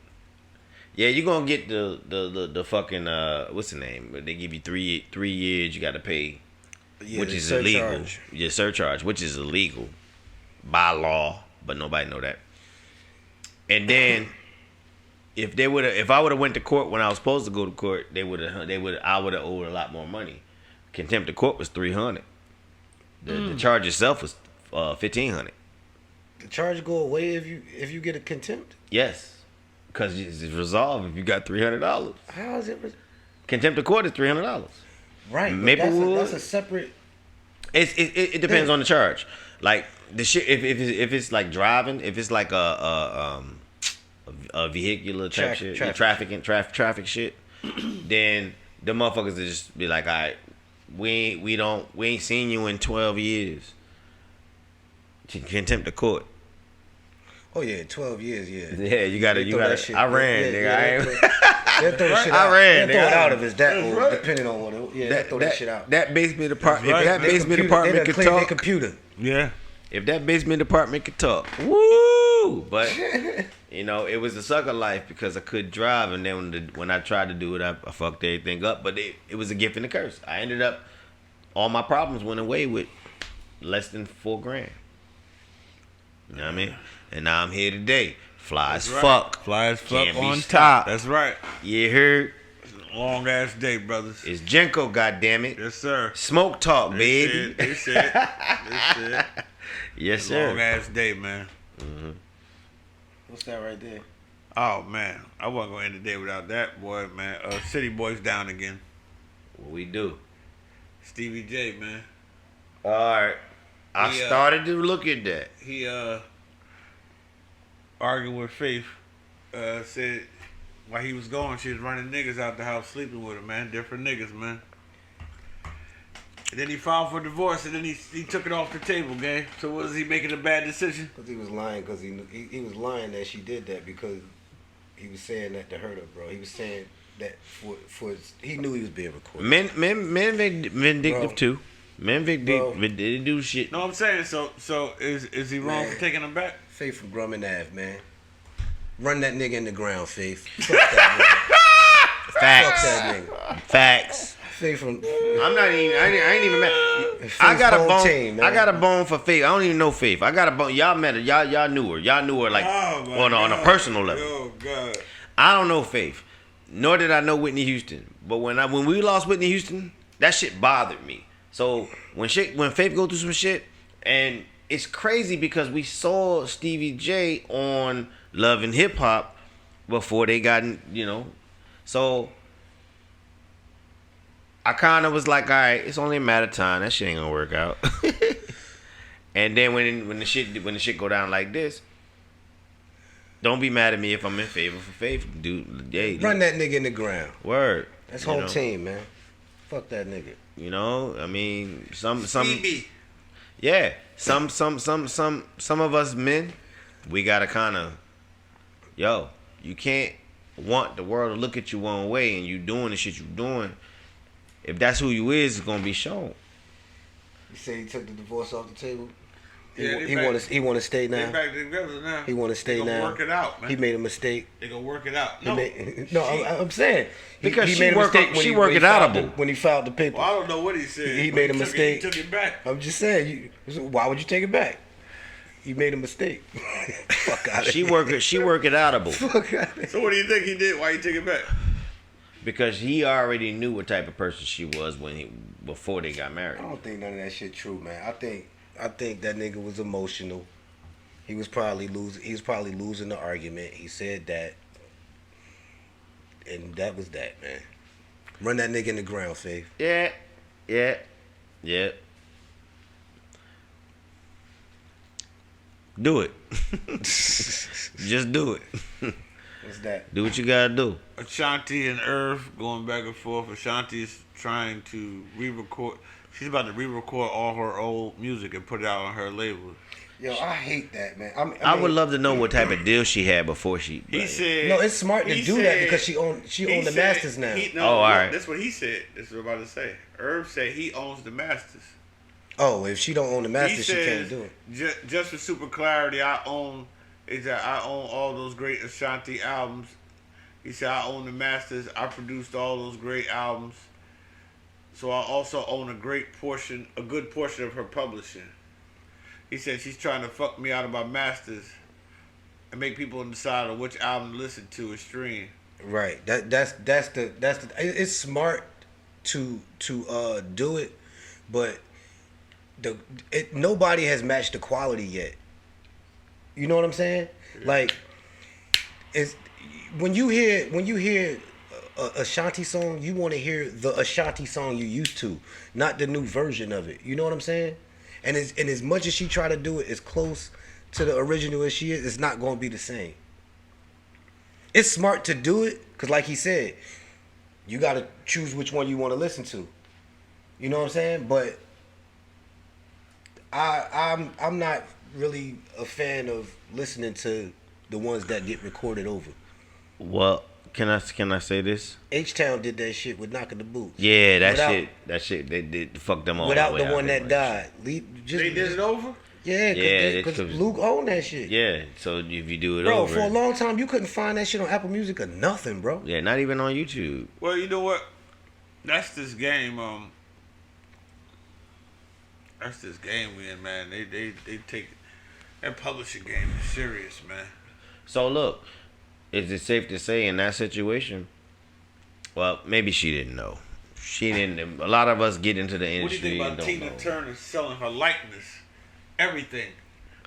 [SPEAKER 3] Yeah, you're gonna get the fucking what's the name? They give you 3 years you gotta pay, which is illegal. Yeah, surcharge, which is illegal by law, but nobody know that. And then if I would have went to court when I was supposed to go to court, I would have owed a lot more money. Contempt of court was $300. The charge itself was $1,500.
[SPEAKER 2] The charge go away if you get a contempt?
[SPEAKER 3] Yes, because it's resolved if you got $300.
[SPEAKER 2] How is it?
[SPEAKER 3] Contempt of court is $300.
[SPEAKER 2] Right.
[SPEAKER 3] Maplewood.
[SPEAKER 2] That's a separate.
[SPEAKER 3] It depends on the charge. Like the shit. If it's like driving, if it's like a vehicular type shit, traffic shit, then the motherfuckers will just be like, all right. We ain't seen you in 12 years. Contempt of court.
[SPEAKER 2] Oh yeah, 12 years, yeah.
[SPEAKER 3] Yeah, you gotta. I ran, nigga.
[SPEAKER 2] I ran. Throw it out if it's that old, depending on what. Throw that shit out.
[SPEAKER 3] That basement department. If that basement department could talk,
[SPEAKER 2] computer.
[SPEAKER 1] Yeah.
[SPEAKER 3] If that basement department could talk, woo! But it was a sucker life because I couldn't drive, and then when I tried to do it, I fucked everything up. But it was a gift and a curse. I ended up, all my problems went away with less than $4,000. You know what I mean? And now I'm here today, fly as fuck,
[SPEAKER 1] on top. That's right.
[SPEAKER 3] You heard?
[SPEAKER 1] Long ass day, brothers.
[SPEAKER 3] It's Jenko, goddammit.
[SPEAKER 1] Yes, sir.
[SPEAKER 3] Smoke talk, baby.
[SPEAKER 1] They said.
[SPEAKER 3] Yes, sir.
[SPEAKER 1] Long ass day, man.
[SPEAKER 3] Mm-hmm.
[SPEAKER 2] What's that right there?
[SPEAKER 1] Oh man, I wasn't gonna end the day without that, boy, man. City Boys down again.
[SPEAKER 3] What we do?
[SPEAKER 1] Stevie J, man.
[SPEAKER 3] All right. I started to look at that.
[SPEAKER 1] He arguing with Faith. Said while he was gone, she was running niggas out the house, sleeping with him, man. Different niggas, man. And then he filed for divorce, and then he took it off the table, gang. So was he making a bad decision?
[SPEAKER 2] Because he was lying. Because he was lying that she did that because he was saying that to hurt her, bro. He was saying that for he knew he was being recorded.
[SPEAKER 3] Men vindictive too. Men vindictive. They do shit.
[SPEAKER 1] No, I'm saying so is he wrong for taking him back?
[SPEAKER 2] Faith from Grumman Ave, man. Run that nigga in the ground, Faith. Fuck that nigga.
[SPEAKER 3] Facts.
[SPEAKER 2] Fuck that nigga.
[SPEAKER 3] Facts.
[SPEAKER 2] Faith from.
[SPEAKER 3] I'm not even. I ain't even mad.
[SPEAKER 2] Faith
[SPEAKER 3] I got a bone.
[SPEAKER 2] team,
[SPEAKER 3] I got a bone for Faith. I don't even know Faith. I got a bone. Y'all met her. Y'all knew her. Y'all knew her like on a personal level.
[SPEAKER 1] Oh God.
[SPEAKER 3] I don't know Faith, nor did I know Whitney Houston. But when we lost Whitney Houston, that shit bothered me. So when Faith go through some shit, and it's crazy because we saw Stevie J on Love and Hip Hop before they got, so I kind of was like, all right, it's only a matter of time. That shit ain't gonna work out. And then when the shit go down like this, don't be mad at me if I'm in favor for Faith, dude. Hey,
[SPEAKER 2] Run that nigga in the ground.
[SPEAKER 3] Word.
[SPEAKER 2] That's whole team, man. Fuck that nigga.
[SPEAKER 3] I mean, some
[SPEAKER 1] Phoebe.
[SPEAKER 3] yeah, some of us men, we gotta kind of, you can't want the world to look at you one way and you doing the shit you doing. If that's who you is, it's gonna be shown.
[SPEAKER 2] You say he took the divorce off the table?
[SPEAKER 1] Yeah,
[SPEAKER 2] he want to stay now.
[SPEAKER 1] They back together now.
[SPEAKER 2] He want to stay now.
[SPEAKER 1] Work it out, man.
[SPEAKER 2] He made a mistake.
[SPEAKER 1] They gonna work it out.
[SPEAKER 2] I'm saying
[SPEAKER 3] because
[SPEAKER 2] he made a mistake
[SPEAKER 3] she work it outable
[SPEAKER 2] when he filed the paper.
[SPEAKER 1] Well, I don't know what he said.
[SPEAKER 2] He made a mistake.
[SPEAKER 1] He took it back.
[SPEAKER 2] I'm just saying. Why would you take it back? He made a mistake. Fuck out of
[SPEAKER 3] She
[SPEAKER 2] here.
[SPEAKER 3] work it outable.
[SPEAKER 2] Fuck out of here.
[SPEAKER 1] So what do you think he did? Why he took it back?
[SPEAKER 3] Because he already knew what type of person she was before they got married.
[SPEAKER 2] I don't think none of that shit true, man. I think that nigga was emotional. He was probably losing the argument. He said that, and that was that, man. Run that nigga in the ground, Faith.
[SPEAKER 3] Yeah. Do it. Just do it.
[SPEAKER 2] What's that?
[SPEAKER 3] Do what you gotta do.
[SPEAKER 1] Ashanti and Irv going back and forth. Ashanti's trying to re-record. She's about to re-record all her old music and put it out on her label.
[SPEAKER 2] Yo, I hate that, man.
[SPEAKER 3] I would love to know what type of deal she had before she.
[SPEAKER 1] He said,
[SPEAKER 2] no, it's smart to do that because she own the masters now.
[SPEAKER 3] All right.
[SPEAKER 1] That's what he said. That's what I'm about to say. Irv said he owns the masters.
[SPEAKER 2] Oh, if she don't own the masters, she can't do it.
[SPEAKER 1] Just for super clarity, I own all those great Ashanti albums. He said I own the masters. I produced all those great albums. So I also own a good portion of her publishing. He said she's trying to fuck me out of my masters and make people decide on which album to listen to or stream.
[SPEAKER 2] Right. That's the it's smart to do it, but nobody has matched the quality yet. You know what I'm saying? Yeah. Like, it's when you hear a Ashanti song, you want to hear the Ashanti song you used to, not the new version of it. You know what I'm saying? And as much as she try to do it as close to the original as she is, it's not going to be the same. It's smart to do it because, like he said, you got to choose which one you want to listen to. You know what I'm saying? But I'm not really a fan of listening to the ones that get recorded over.
[SPEAKER 3] Well, can I say this?
[SPEAKER 2] H-Town did that shit with Knockin' the Boots.
[SPEAKER 3] Yeah, that shit, they fucked them all.
[SPEAKER 2] Without the one that died.
[SPEAKER 1] They did it over?
[SPEAKER 2] Yeah, because Luke owned that shit.
[SPEAKER 3] Yeah, so if you do it
[SPEAKER 2] bro,
[SPEAKER 3] over.
[SPEAKER 2] Bro, for a long time, you couldn't find that shit on Apple Music or nothing, bro.
[SPEAKER 3] Yeah, not even on YouTube.
[SPEAKER 1] Well, you know what? That's this game, we in, man. They take that publishing game is serious, man.
[SPEAKER 3] So look, is it safe to say in that situation? Well, maybe she didn't know. She didn't. A lot of us get into the industry.
[SPEAKER 1] What do you think about Tina Turner selling her likeness, everything,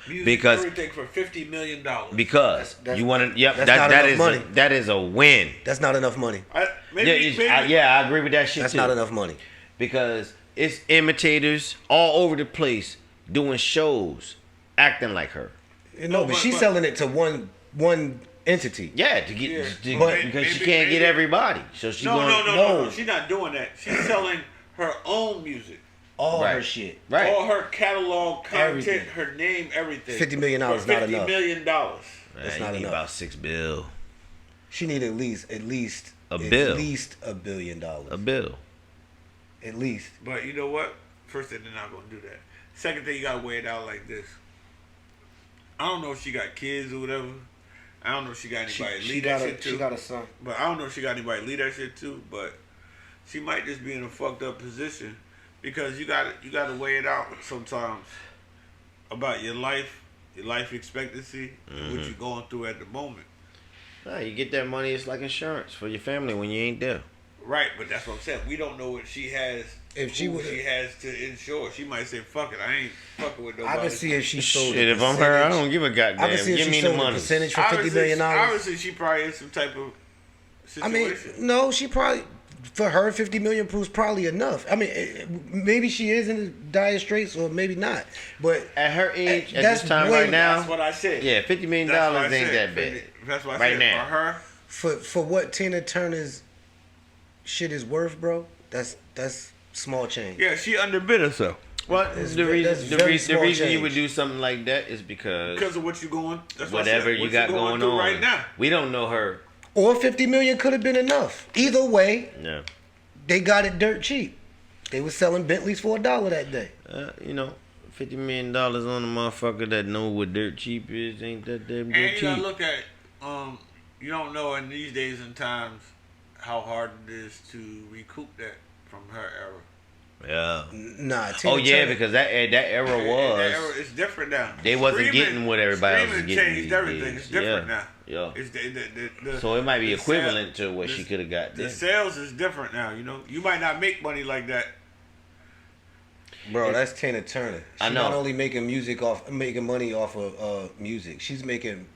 [SPEAKER 1] music,
[SPEAKER 3] because
[SPEAKER 1] everything for $50 million?
[SPEAKER 3] Because you want to. Yep,
[SPEAKER 2] that's not enough money.
[SPEAKER 3] That is a win.
[SPEAKER 2] That's not enough money.
[SPEAKER 3] I agree with that shit.
[SPEAKER 2] That's
[SPEAKER 3] too.
[SPEAKER 2] not enough money.
[SPEAKER 3] Because it's imitators all over the place doing shows, acting like her.
[SPEAKER 2] But she's selling it to one entity.
[SPEAKER 3] Yeah, because she can't get everybody. So she
[SPEAKER 1] no. She's not doing that. She's selling her own music.
[SPEAKER 2] All her shit.
[SPEAKER 3] Right.
[SPEAKER 1] All her catalog content,
[SPEAKER 2] everything.
[SPEAKER 1] Her name, everything.
[SPEAKER 2] $50 million is not enough.
[SPEAKER 1] $50 million.
[SPEAKER 2] That's not enough.
[SPEAKER 3] About $6 billion.
[SPEAKER 2] She need at least
[SPEAKER 3] $1
[SPEAKER 2] billion. At least $1 billion.
[SPEAKER 3] $1 billion.
[SPEAKER 2] At least.
[SPEAKER 1] But you know what? First thing, they're not gonna do that. Second thing, you gotta weigh it out like this. I don't know if she got kids or whatever. I don't know if she got anybody lead that shit too.
[SPEAKER 2] She got a son.
[SPEAKER 1] But I don't know if she got anybody lead that shit too. But she might just be in a fucked up position because you gotta weigh it out sometimes about your life expectancy, and what you're going through at the moment.
[SPEAKER 3] Nah, you get that money. It's like insurance for your family when you ain't there.
[SPEAKER 1] Right, but that's what I'm saying. We don't know what she has. If she has to insure, she might say, "Fuck it, I ain't fucking with nobody."
[SPEAKER 2] I can see if she sold.
[SPEAKER 3] Shit, if I'm her, I don't give a goddamn.
[SPEAKER 2] I can see if
[SPEAKER 3] give
[SPEAKER 2] she
[SPEAKER 3] me
[SPEAKER 2] sold
[SPEAKER 3] the money.
[SPEAKER 2] A percentage for $50 million.
[SPEAKER 1] Obviously, she probably in some type of situation.
[SPEAKER 2] I mean, no, she probably for her $50 million proves probably enough. I mean, maybe she is in dire straits, or maybe not. But
[SPEAKER 3] at her age, at this time right now,
[SPEAKER 1] that's what I said.
[SPEAKER 3] Yeah, $50 million ain't that bad.
[SPEAKER 1] That's what I
[SPEAKER 3] right
[SPEAKER 1] said.
[SPEAKER 3] Now.
[SPEAKER 1] For her,
[SPEAKER 2] for what Tina Turner's shit is worth, bro, that's small change.
[SPEAKER 1] Yeah, she underbid herself.
[SPEAKER 3] Well, the reason you would do something like that is because
[SPEAKER 1] of what you going. That's
[SPEAKER 3] whatever you got going on
[SPEAKER 1] right now.
[SPEAKER 3] We don't know her.
[SPEAKER 2] Or $50 million could have been enough. Either way, they got it dirt cheap. They was selling Bentleys for $1 that day.
[SPEAKER 3] $50 million on a motherfucker that know what dirt cheap is ain't that damn dirt cheap.
[SPEAKER 1] And you gotta look at you don't know in these days and times how hard it is to recoup that from her era.
[SPEAKER 3] Yeah.
[SPEAKER 2] Nah. Tina
[SPEAKER 3] Turner, because that era was.
[SPEAKER 1] That era is different now.
[SPEAKER 3] They wasn't getting what everybody else was getting.
[SPEAKER 1] Changed everything. It's different now.
[SPEAKER 3] Yeah.
[SPEAKER 1] It's
[SPEAKER 3] so it might be equivalent to what she could have got.
[SPEAKER 1] The sales is different now. You might not make money like that.
[SPEAKER 2] Bro, that's Tina Turner. She's not only making money off of music. She's making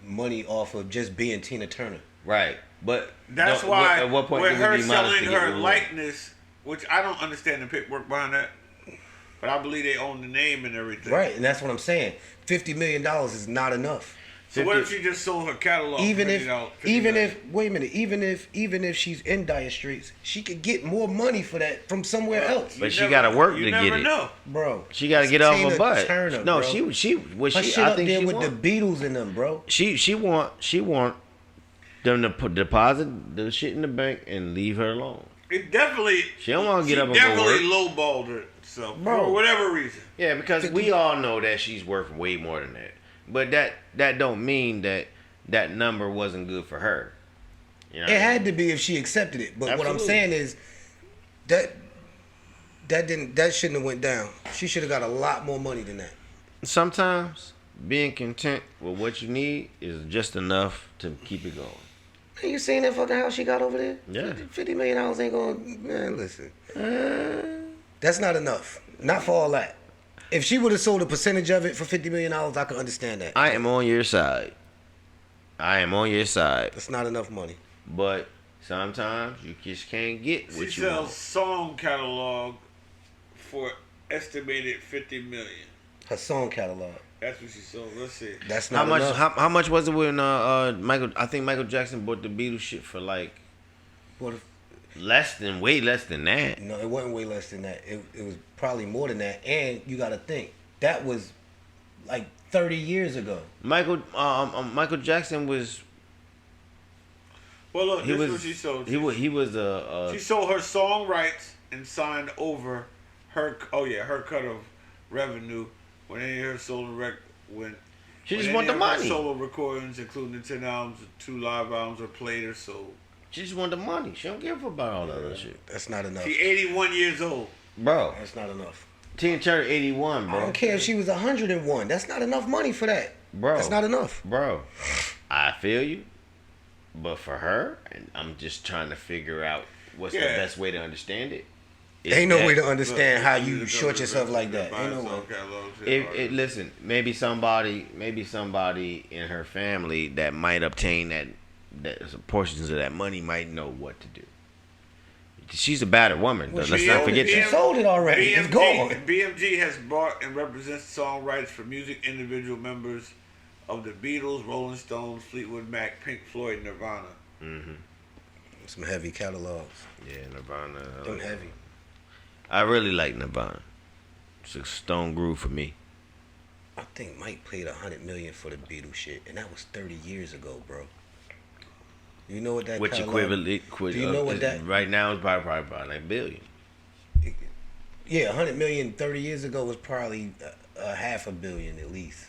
[SPEAKER 2] money off of just being Tina Turner.
[SPEAKER 3] Right. But
[SPEAKER 1] that's why
[SPEAKER 3] at what point
[SPEAKER 1] with her
[SPEAKER 3] be
[SPEAKER 1] selling her likeness, which I don't understand the paperwork behind that. But I believe they own the name and everything.
[SPEAKER 2] Right, and that's what I'm saying. $50 million is not enough.
[SPEAKER 1] So what if she just sold her catalog?
[SPEAKER 2] Even if she's in dire straits, she could get more money for that from somewhere else.
[SPEAKER 3] But she got to work to get it,
[SPEAKER 2] bro.
[SPEAKER 3] She got to get off her butt.
[SPEAKER 2] Turner,
[SPEAKER 3] no,
[SPEAKER 2] bro.
[SPEAKER 3] she
[SPEAKER 2] I think she with the Beatles in them, bro.
[SPEAKER 3] She want them to deposit the shit in the bank and leave her alone.
[SPEAKER 1] It definitely.
[SPEAKER 3] She don't want to get up and go
[SPEAKER 1] definitely
[SPEAKER 3] work.
[SPEAKER 1] lowballed herself,
[SPEAKER 2] Bro.
[SPEAKER 1] for whatever reason.
[SPEAKER 3] Yeah, because we all know that she's worth way more than that. But that don't mean that number wasn't good for her. You know
[SPEAKER 2] It had to be if she accepted it. But
[SPEAKER 3] Absolutely.
[SPEAKER 2] what I'm saying is that shouldn't have went down. She should have got a lot more money than that.
[SPEAKER 3] Sometimes being content with what you need is just enough to keep it going.
[SPEAKER 2] Man, you seen that fucking house she got over there?
[SPEAKER 3] Yeah.
[SPEAKER 2] $50 million ain't going. Man, listen. That's not enough. Not for all that. If she would have sold a percentage of it for $50 million, I could understand that.
[SPEAKER 3] I am on your side.
[SPEAKER 2] That's not enough money.
[SPEAKER 3] But sometimes you just can't get what
[SPEAKER 1] She
[SPEAKER 3] you
[SPEAKER 1] sells
[SPEAKER 3] want.
[SPEAKER 1] song catalog for estimated $50 million.
[SPEAKER 2] Her song catalog.
[SPEAKER 1] That's what she sold. Let's see.
[SPEAKER 2] That's not
[SPEAKER 3] How much?
[SPEAKER 2] enough.
[SPEAKER 3] How much was it when Michael? I think Michael Jackson bought the Beatles shit for like
[SPEAKER 2] What if,
[SPEAKER 3] way less than that.
[SPEAKER 2] no, it wasn't way less than that. It was probably more than that. And you got to think that was like 30 years ago.
[SPEAKER 3] Michael Jackson was.
[SPEAKER 1] Well, look,
[SPEAKER 3] He
[SPEAKER 1] this is
[SPEAKER 3] was.
[SPEAKER 1] what she sold.
[SPEAKER 3] He was a.
[SPEAKER 1] She sold her song rights and signed over her cut of revenue when any of her solo
[SPEAKER 3] She
[SPEAKER 1] when
[SPEAKER 3] just
[SPEAKER 1] any
[SPEAKER 3] want the
[SPEAKER 1] of her
[SPEAKER 3] money.
[SPEAKER 1] solo recordings, including the 10 albums, 2 live albums, are played or sold.
[SPEAKER 3] She just want the money. She don't give about all that other shit,
[SPEAKER 2] That's not enough.
[SPEAKER 1] She 81 years old.
[SPEAKER 3] bro.
[SPEAKER 2] That's not enough.
[SPEAKER 3] Tina Turner 81,
[SPEAKER 2] I
[SPEAKER 3] bro.
[SPEAKER 2] don't care if she was 101. That's not enough money for that.
[SPEAKER 3] Bro.
[SPEAKER 2] That's not enough.
[SPEAKER 3] Bro, I feel you, but for her, and I'm just trying to figure out what's the best way to understand it. Is
[SPEAKER 2] Ain't no
[SPEAKER 3] that-
[SPEAKER 2] way to understand how you
[SPEAKER 1] Look,
[SPEAKER 2] short yourself like that.
[SPEAKER 1] buy
[SPEAKER 2] Ain't no
[SPEAKER 1] song
[SPEAKER 2] way.
[SPEAKER 1] catalogs,
[SPEAKER 3] Listen, maybe somebody in her family that might obtain that portions of that money might know what to do. She's a battered woman.
[SPEAKER 2] Well,
[SPEAKER 3] Let's
[SPEAKER 2] she
[SPEAKER 3] not
[SPEAKER 2] sold
[SPEAKER 3] forget
[SPEAKER 2] it. She
[SPEAKER 3] that.
[SPEAKER 2] sold it already. It's gone.
[SPEAKER 1] BMG has bought and represents song rights for music individual members of the Beatles, Rolling Stones, Fleetwood Mac, Pink Floyd, Nirvana.
[SPEAKER 3] Mm-hmm.
[SPEAKER 2] Some heavy catalogs.
[SPEAKER 3] Yeah, Nirvana.
[SPEAKER 2] Them heavy.
[SPEAKER 3] I really like Nirvana. It's a stone groove for me.
[SPEAKER 2] I think Mike paid $100 million for the Beatles shit, and that was 30 years ago, bro. You know what that
[SPEAKER 3] Which
[SPEAKER 2] catalog-
[SPEAKER 3] equivalent?
[SPEAKER 2] Do you know what
[SPEAKER 3] is-
[SPEAKER 2] that?
[SPEAKER 3] right now is probably like $1 billion.
[SPEAKER 2] Yeah, $100 million 30 years ago was probably $500 million at least.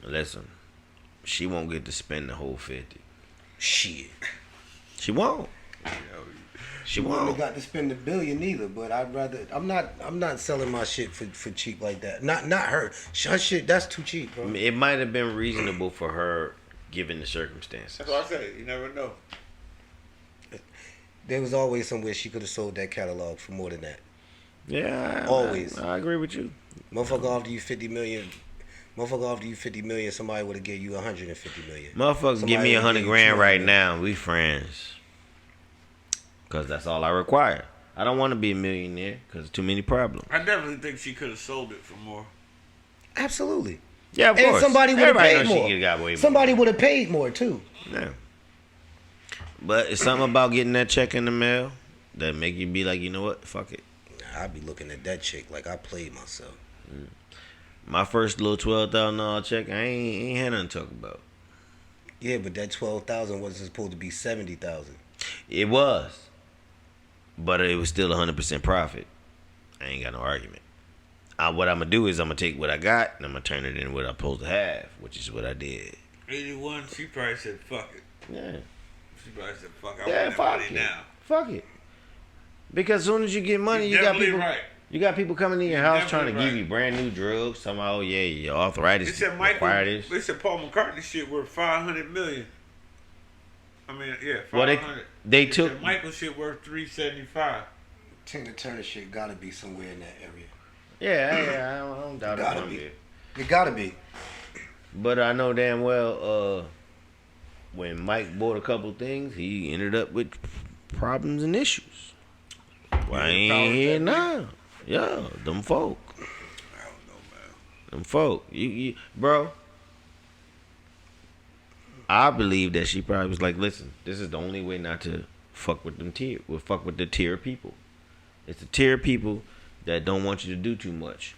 [SPEAKER 3] Listen, she won't get to spend the whole 50.
[SPEAKER 2] Shit.
[SPEAKER 3] She won't. She
[SPEAKER 2] Wouldn't have
[SPEAKER 3] won't.
[SPEAKER 2] got to spend $1 billion either, but I'd rather. I'm not selling my shit for cheap like that. Not her. Her shit, that's too cheap, bro.
[SPEAKER 3] It might have been reasonable for her given the circumstances.
[SPEAKER 1] That's what I said. You never know.
[SPEAKER 2] There was always somewhere she could have sold that catalog for more than that.
[SPEAKER 3] Yeah,
[SPEAKER 2] Always.
[SPEAKER 3] I agree with you.
[SPEAKER 2] Motherfucker offered you $50 million. Motherfucker offered you $50 million. Somebody would have gave you $150 million.
[SPEAKER 3] Motherfucker,
[SPEAKER 2] Somebody
[SPEAKER 3] give me
[SPEAKER 2] would've gave you
[SPEAKER 3] $100,000 right
[SPEAKER 2] $200
[SPEAKER 3] now. We friends. Cause that's all I require. I don't want to be a millionaire because too many problems.
[SPEAKER 1] I definitely think she could have sold it for more.
[SPEAKER 2] Absolutely.
[SPEAKER 3] Yeah, of
[SPEAKER 2] And
[SPEAKER 3] course.
[SPEAKER 2] somebody would have
[SPEAKER 3] Everybody
[SPEAKER 2] paid
[SPEAKER 3] knows
[SPEAKER 2] more.
[SPEAKER 3] She got way more.
[SPEAKER 2] Somebody would have paid more too.
[SPEAKER 3] Yeah. But it's something about getting that check in the mail that make you be like, you know what? Fuck it.
[SPEAKER 2] I'd be looking at that chick like I played myself.
[SPEAKER 3] My first little $12,000 check, I ain't had nothing to talk about.
[SPEAKER 2] Yeah, but that 12,000 wasn't supposed to be 70,000.
[SPEAKER 3] It was. But it was still 100% profit. I ain't got no argument. What I'm going to do is I'm going to take what I got and I'm going to turn it into what I'm supposed to have, which is what I did.
[SPEAKER 1] 81, she probably said, fuck it.
[SPEAKER 3] Yeah.
[SPEAKER 1] She probably said, fuck, I
[SPEAKER 3] Yeah,
[SPEAKER 1] want that
[SPEAKER 3] fuck
[SPEAKER 1] money
[SPEAKER 3] it.
[SPEAKER 1] now.
[SPEAKER 3] Fuck it. Because as soon as you get money,
[SPEAKER 1] You're
[SPEAKER 3] you got
[SPEAKER 1] definitely
[SPEAKER 3] people.
[SPEAKER 1] right.
[SPEAKER 3] You got people coming in your
[SPEAKER 1] You're
[SPEAKER 3] house trying to
[SPEAKER 1] definitely
[SPEAKER 3] give you brand new drugs. Somehow, yeah, your arthritis
[SPEAKER 1] They said
[SPEAKER 3] require this.
[SPEAKER 1] They said Paul McCartney shit worth $500 million. I mean, yeah,
[SPEAKER 3] Well,
[SPEAKER 1] $500.
[SPEAKER 3] they took.
[SPEAKER 1] said Michael shit worth $375.
[SPEAKER 2] Tina Turner shit gotta be somewhere in that area.
[SPEAKER 3] Yeah, I don't doubt it.
[SPEAKER 2] Gotta
[SPEAKER 3] one
[SPEAKER 2] be.
[SPEAKER 3] bit.
[SPEAKER 2] It gotta be.
[SPEAKER 3] But I know damn well, when Mike bought a couple things, he ended up with problems and issues. Why
[SPEAKER 1] Yeah,
[SPEAKER 3] ain't
[SPEAKER 1] problems
[SPEAKER 3] here
[SPEAKER 1] that
[SPEAKER 3] now? Yeah, them folk.
[SPEAKER 1] I don't know, man.
[SPEAKER 3] Them folk. You, bro. I believe that she probably was like, listen, this is the only way not to fuck with them tier. We'll fuck with the tier of people. It's the tier of people that don't want you to do too much.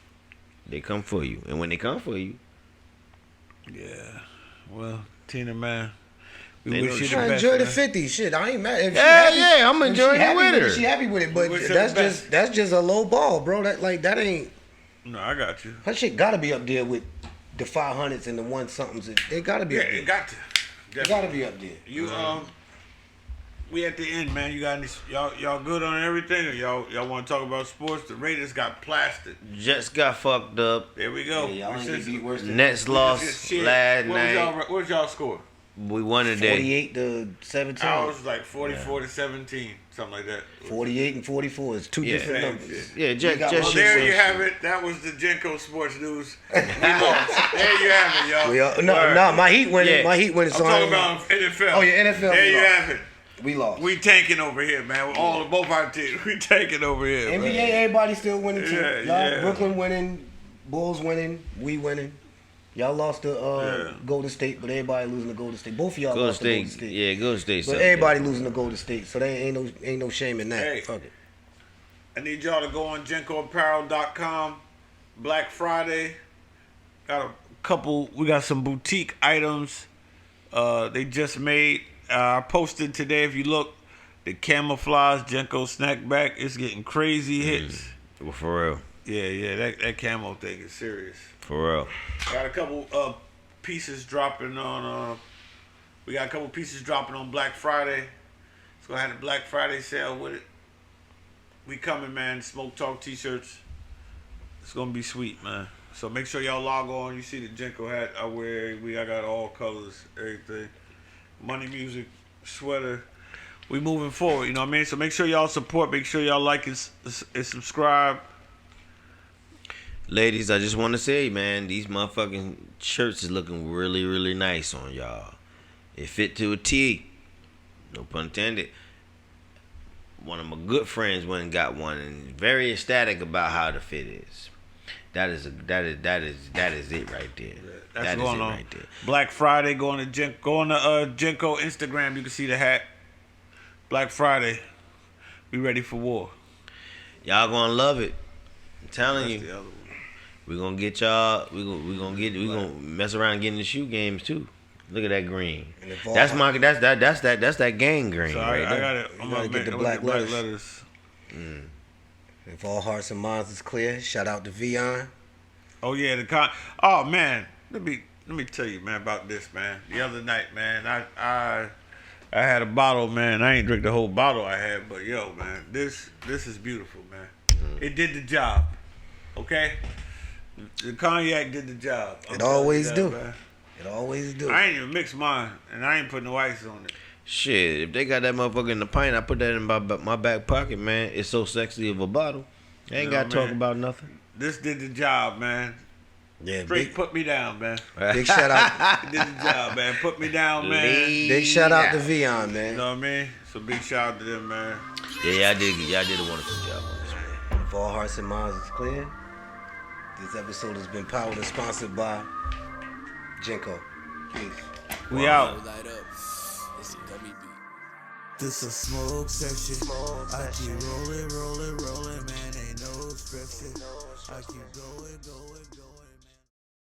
[SPEAKER 3] They come for you. And when they come for you,
[SPEAKER 1] Yeah. Well, Tina, man. We
[SPEAKER 3] They
[SPEAKER 1] wish
[SPEAKER 3] know
[SPEAKER 1] you
[SPEAKER 3] she
[SPEAKER 1] the
[SPEAKER 2] I
[SPEAKER 1] best.
[SPEAKER 2] enjoy the
[SPEAKER 1] man.
[SPEAKER 2] 50. Shit, I ain't mad. If she
[SPEAKER 3] yeah,
[SPEAKER 2] happy,
[SPEAKER 3] yeah, I'm
[SPEAKER 2] if
[SPEAKER 3] enjoying
[SPEAKER 2] she
[SPEAKER 3] it
[SPEAKER 2] happy
[SPEAKER 3] with her.
[SPEAKER 2] She happy with it, but
[SPEAKER 1] wish her
[SPEAKER 2] that's
[SPEAKER 1] the best.
[SPEAKER 2] just a low ball, bro. That ain't.
[SPEAKER 1] No, I got you.
[SPEAKER 2] Her shit gotta be up there with the 500s and the 1-somethings. They gotta be
[SPEAKER 1] Yeah,
[SPEAKER 2] up there.
[SPEAKER 1] it got to.
[SPEAKER 2] They gotta be up there.
[SPEAKER 1] You we at the end, man. You got any, y'all good on everything, or y'all want to talk about sports? The Raiders got plastered.
[SPEAKER 3] Jets got fucked up.
[SPEAKER 1] There we go.
[SPEAKER 2] Yeah, y'all ain't get beat worse than
[SPEAKER 3] Nets lost last night.
[SPEAKER 1] What was y'all score?
[SPEAKER 3] We won today.
[SPEAKER 2] 48 to 17.
[SPEAKER 1] Ours was like 44 to 17, something like that.
[SPEAKER 2] 48 and 44 is two
[SPEAKER 3] Yeah.
[SPEAKER 2] different
[SPEAKER 1] Same
[SPEAKER 2] numbers.
[SPEAKER 1] shit.
[SPEAKER 3] Yeah,
[SPEAKER 2] You
[SPEAKER 3] Jets.
[SPEAKER 2] got
[SPEAKER 3] Jets
[SPEAKER 2] one.
[SPEAKER 1] There
[SPEAKER 3] shit
[SPEAKER 1] you
[SPEAKER 3] was-
[SPEAKER 1] have it. That was the Jenko Sports News. We lost. There you have it, y'all.
[SPEAKER 2] No, my Heat winning.
[SPEAKER 3] Yeah.
[SPEAKER 2] My Heat winning.
[SPEAKER 1] I'm
[SPEAKER 2] So
[SPEAKER 1] talking about NFL.
[SPEAKER 2] Oh, yeah, NFL.
[SPEAKER 1] There
[SPEAKER 2] we
[SPEAKER 1] you
[SPEAKER 2] lost.
[SPEAKER 1] have it.
[SPEAKER 2] We lost.
[SPEAKER 1] We tanking over here, man. Both our teams. We tanking over here.
[SPEAKER 2] NBA,
[SPEAKER 1] man.
[SPEAKER 2] everybody still winning too.
[SPEAKER 1] Yeah,
[SPEAKER 2] Y'all,
[SPEAKER 1] yeah.
[SPEAKER 2] Brooklyn winning, Bulls winning, we winning. Y'all lost to
[SPEAKER 1] Yeah.
[SPEAKER 2] Golden State, but everybody losing to Golden State. Both of y'all
[SPEAKER 3] Golden
[SPEAKER 2] lost to Golden
[SPEAKER 3] State.
[SPEAKER 2] State.
[SPEAKER 3] Yeah, Golden State.
[SPEAKER 2] But everybody losing to Golden State, so there ain't no shame in that.
[SPEAKER 1] Hey.
[SPEAKER 2] Fuck it.
[SPEAKER 1] I need y'all to go on JenkoApparel.com. Black Friday. Got a couple. We got some boutique items. They just made. I posted today. If you look, the camouflage Jenko snackback. It's getting crazy hits.
[SPEAKER 3] Well, for real.
[SPEAKER 1] Yeah. That camo thing is serious.
[SPEAKER 3] For real.
[SPEAKER 1] Got a couple pieces dropping on. We got a couple pieces dropping on Black Friday. It's gonna have the Black Friday sale with it. We coming, man. Smoke Talk T-shirts. It's gonna be sweet, man. So make sure y'all log on. You see the Jenko hat I wear. I got all colors, everything. Money Music sweater. We moving forward. You know what I mean? So make sure y'all support. Make sure y'all like and subscribe.
[SPEAKER 3] Ladies, I just want to say, man, these motherfucking shirts is looking really, really nice on y'all. It fit to a T. No pun intended. One of my good friends went and got one and very ecstatic about how the fit is. That is it right there.
[SPEAKER 1] That's
[SPEAKER 3] That is
[SPEAKER 1] going
[SPEAKER 3] it
[SPEAKER 1] on.
[SPEAKER 3] right there.
[SPEAKER 1] Black Friday. Go on to Jenko Instagram. You can see the hat. Black Friday. We ready for war.
[SPEAKER 3] Y'all gonna love it. I'm telling
[SPEAKER 1] That's
[SPEAKER 3] you.
[SPEAKER 1] the other one.
[SPEAKER 3] We're gonna get y'all. We're gonna mess around and get in the shoe games too. Look at that green.
[SPEAKER 2] And if all-
[SPEAKER 3] That's that gang green.
[SPEAKER 1] So
[SPEAKER 3] right
[SPEAKER 1] I
[SPEAKER 3] there.
[SPEAKER 1] got it.
[SPEAKER 2] You
[SPEAKER 1] I'm
[SPEAKER 2] gotta
[SPEAKER 1] gonna
[SPEAKER 2] get the
[SPEAKER 1] make
[SPEAKER 2] black
[SPEAKER 1] black
[SPEAKER 2] letters.
[SPEAKER 1] letters.
[SPEAKER 2] If all hearts and minds is clear, shout out to Vion.
[SPEAKER 1] Oh yeah, Oh man, let me tell you, man, about this, man. The other night, man, I had a bottle, man. I ain't drink the whole bottle I had, but yo, man, this is beautiful, man. It did the job. Okay, the cognac did the job. I'm
[SPEAKER 2] It
[SPEAKER 1] telling you
[SPEAKER 2] always
[SPEAKER 1] that,
[SPEAKER 2] do.
[SPEAKER 1] man.
[SPEAKER 2] It always do.
[SPEAKER 1] I ain't even mixed mine, and I ain't put no ice on it.
[SPEAKER 3] Shit, if they got that motherfucker in the pint, I put that in my back pocket, man. It's so sexy of a bottle. I ain't
[SPEAKER 1] You know,
[SPEAKER 3] got to talk
[SPEAKER 1] man.
[SPEAKER 3] about nothing.
[SPEAKER 1] This did the job, man.
[SPEAKER 2] Yeah,
[SPEAKER 1] Straight
[SPEAKER 2] big,
[SPEAKER 1] put me down, man.
[SPEAKER 2] big shout out.
[SPEAKER 1] It did the job, man. Put me down, man.
[SPEAKER 2] Big shout out to Vion,
[SPEAKER 1] You
[SPEAKER 2] man.
[SPEAKER 1] know what I mean? So big shout out to them, man.
[SPEAKER 3] Yeah, y'all did a wonderful job on this, man.
[SPEAKER 2] If all hearts and minds is clear, this episode has been powered and sponsored by Jenko. Peace.
[SPEAKER 1] We out.
[SPEAKER 4] Light up. It's a gummy beat.
[SPEAKER 5] This a smoke session. I keep rolling, man. Ain't no stressing. I keep going.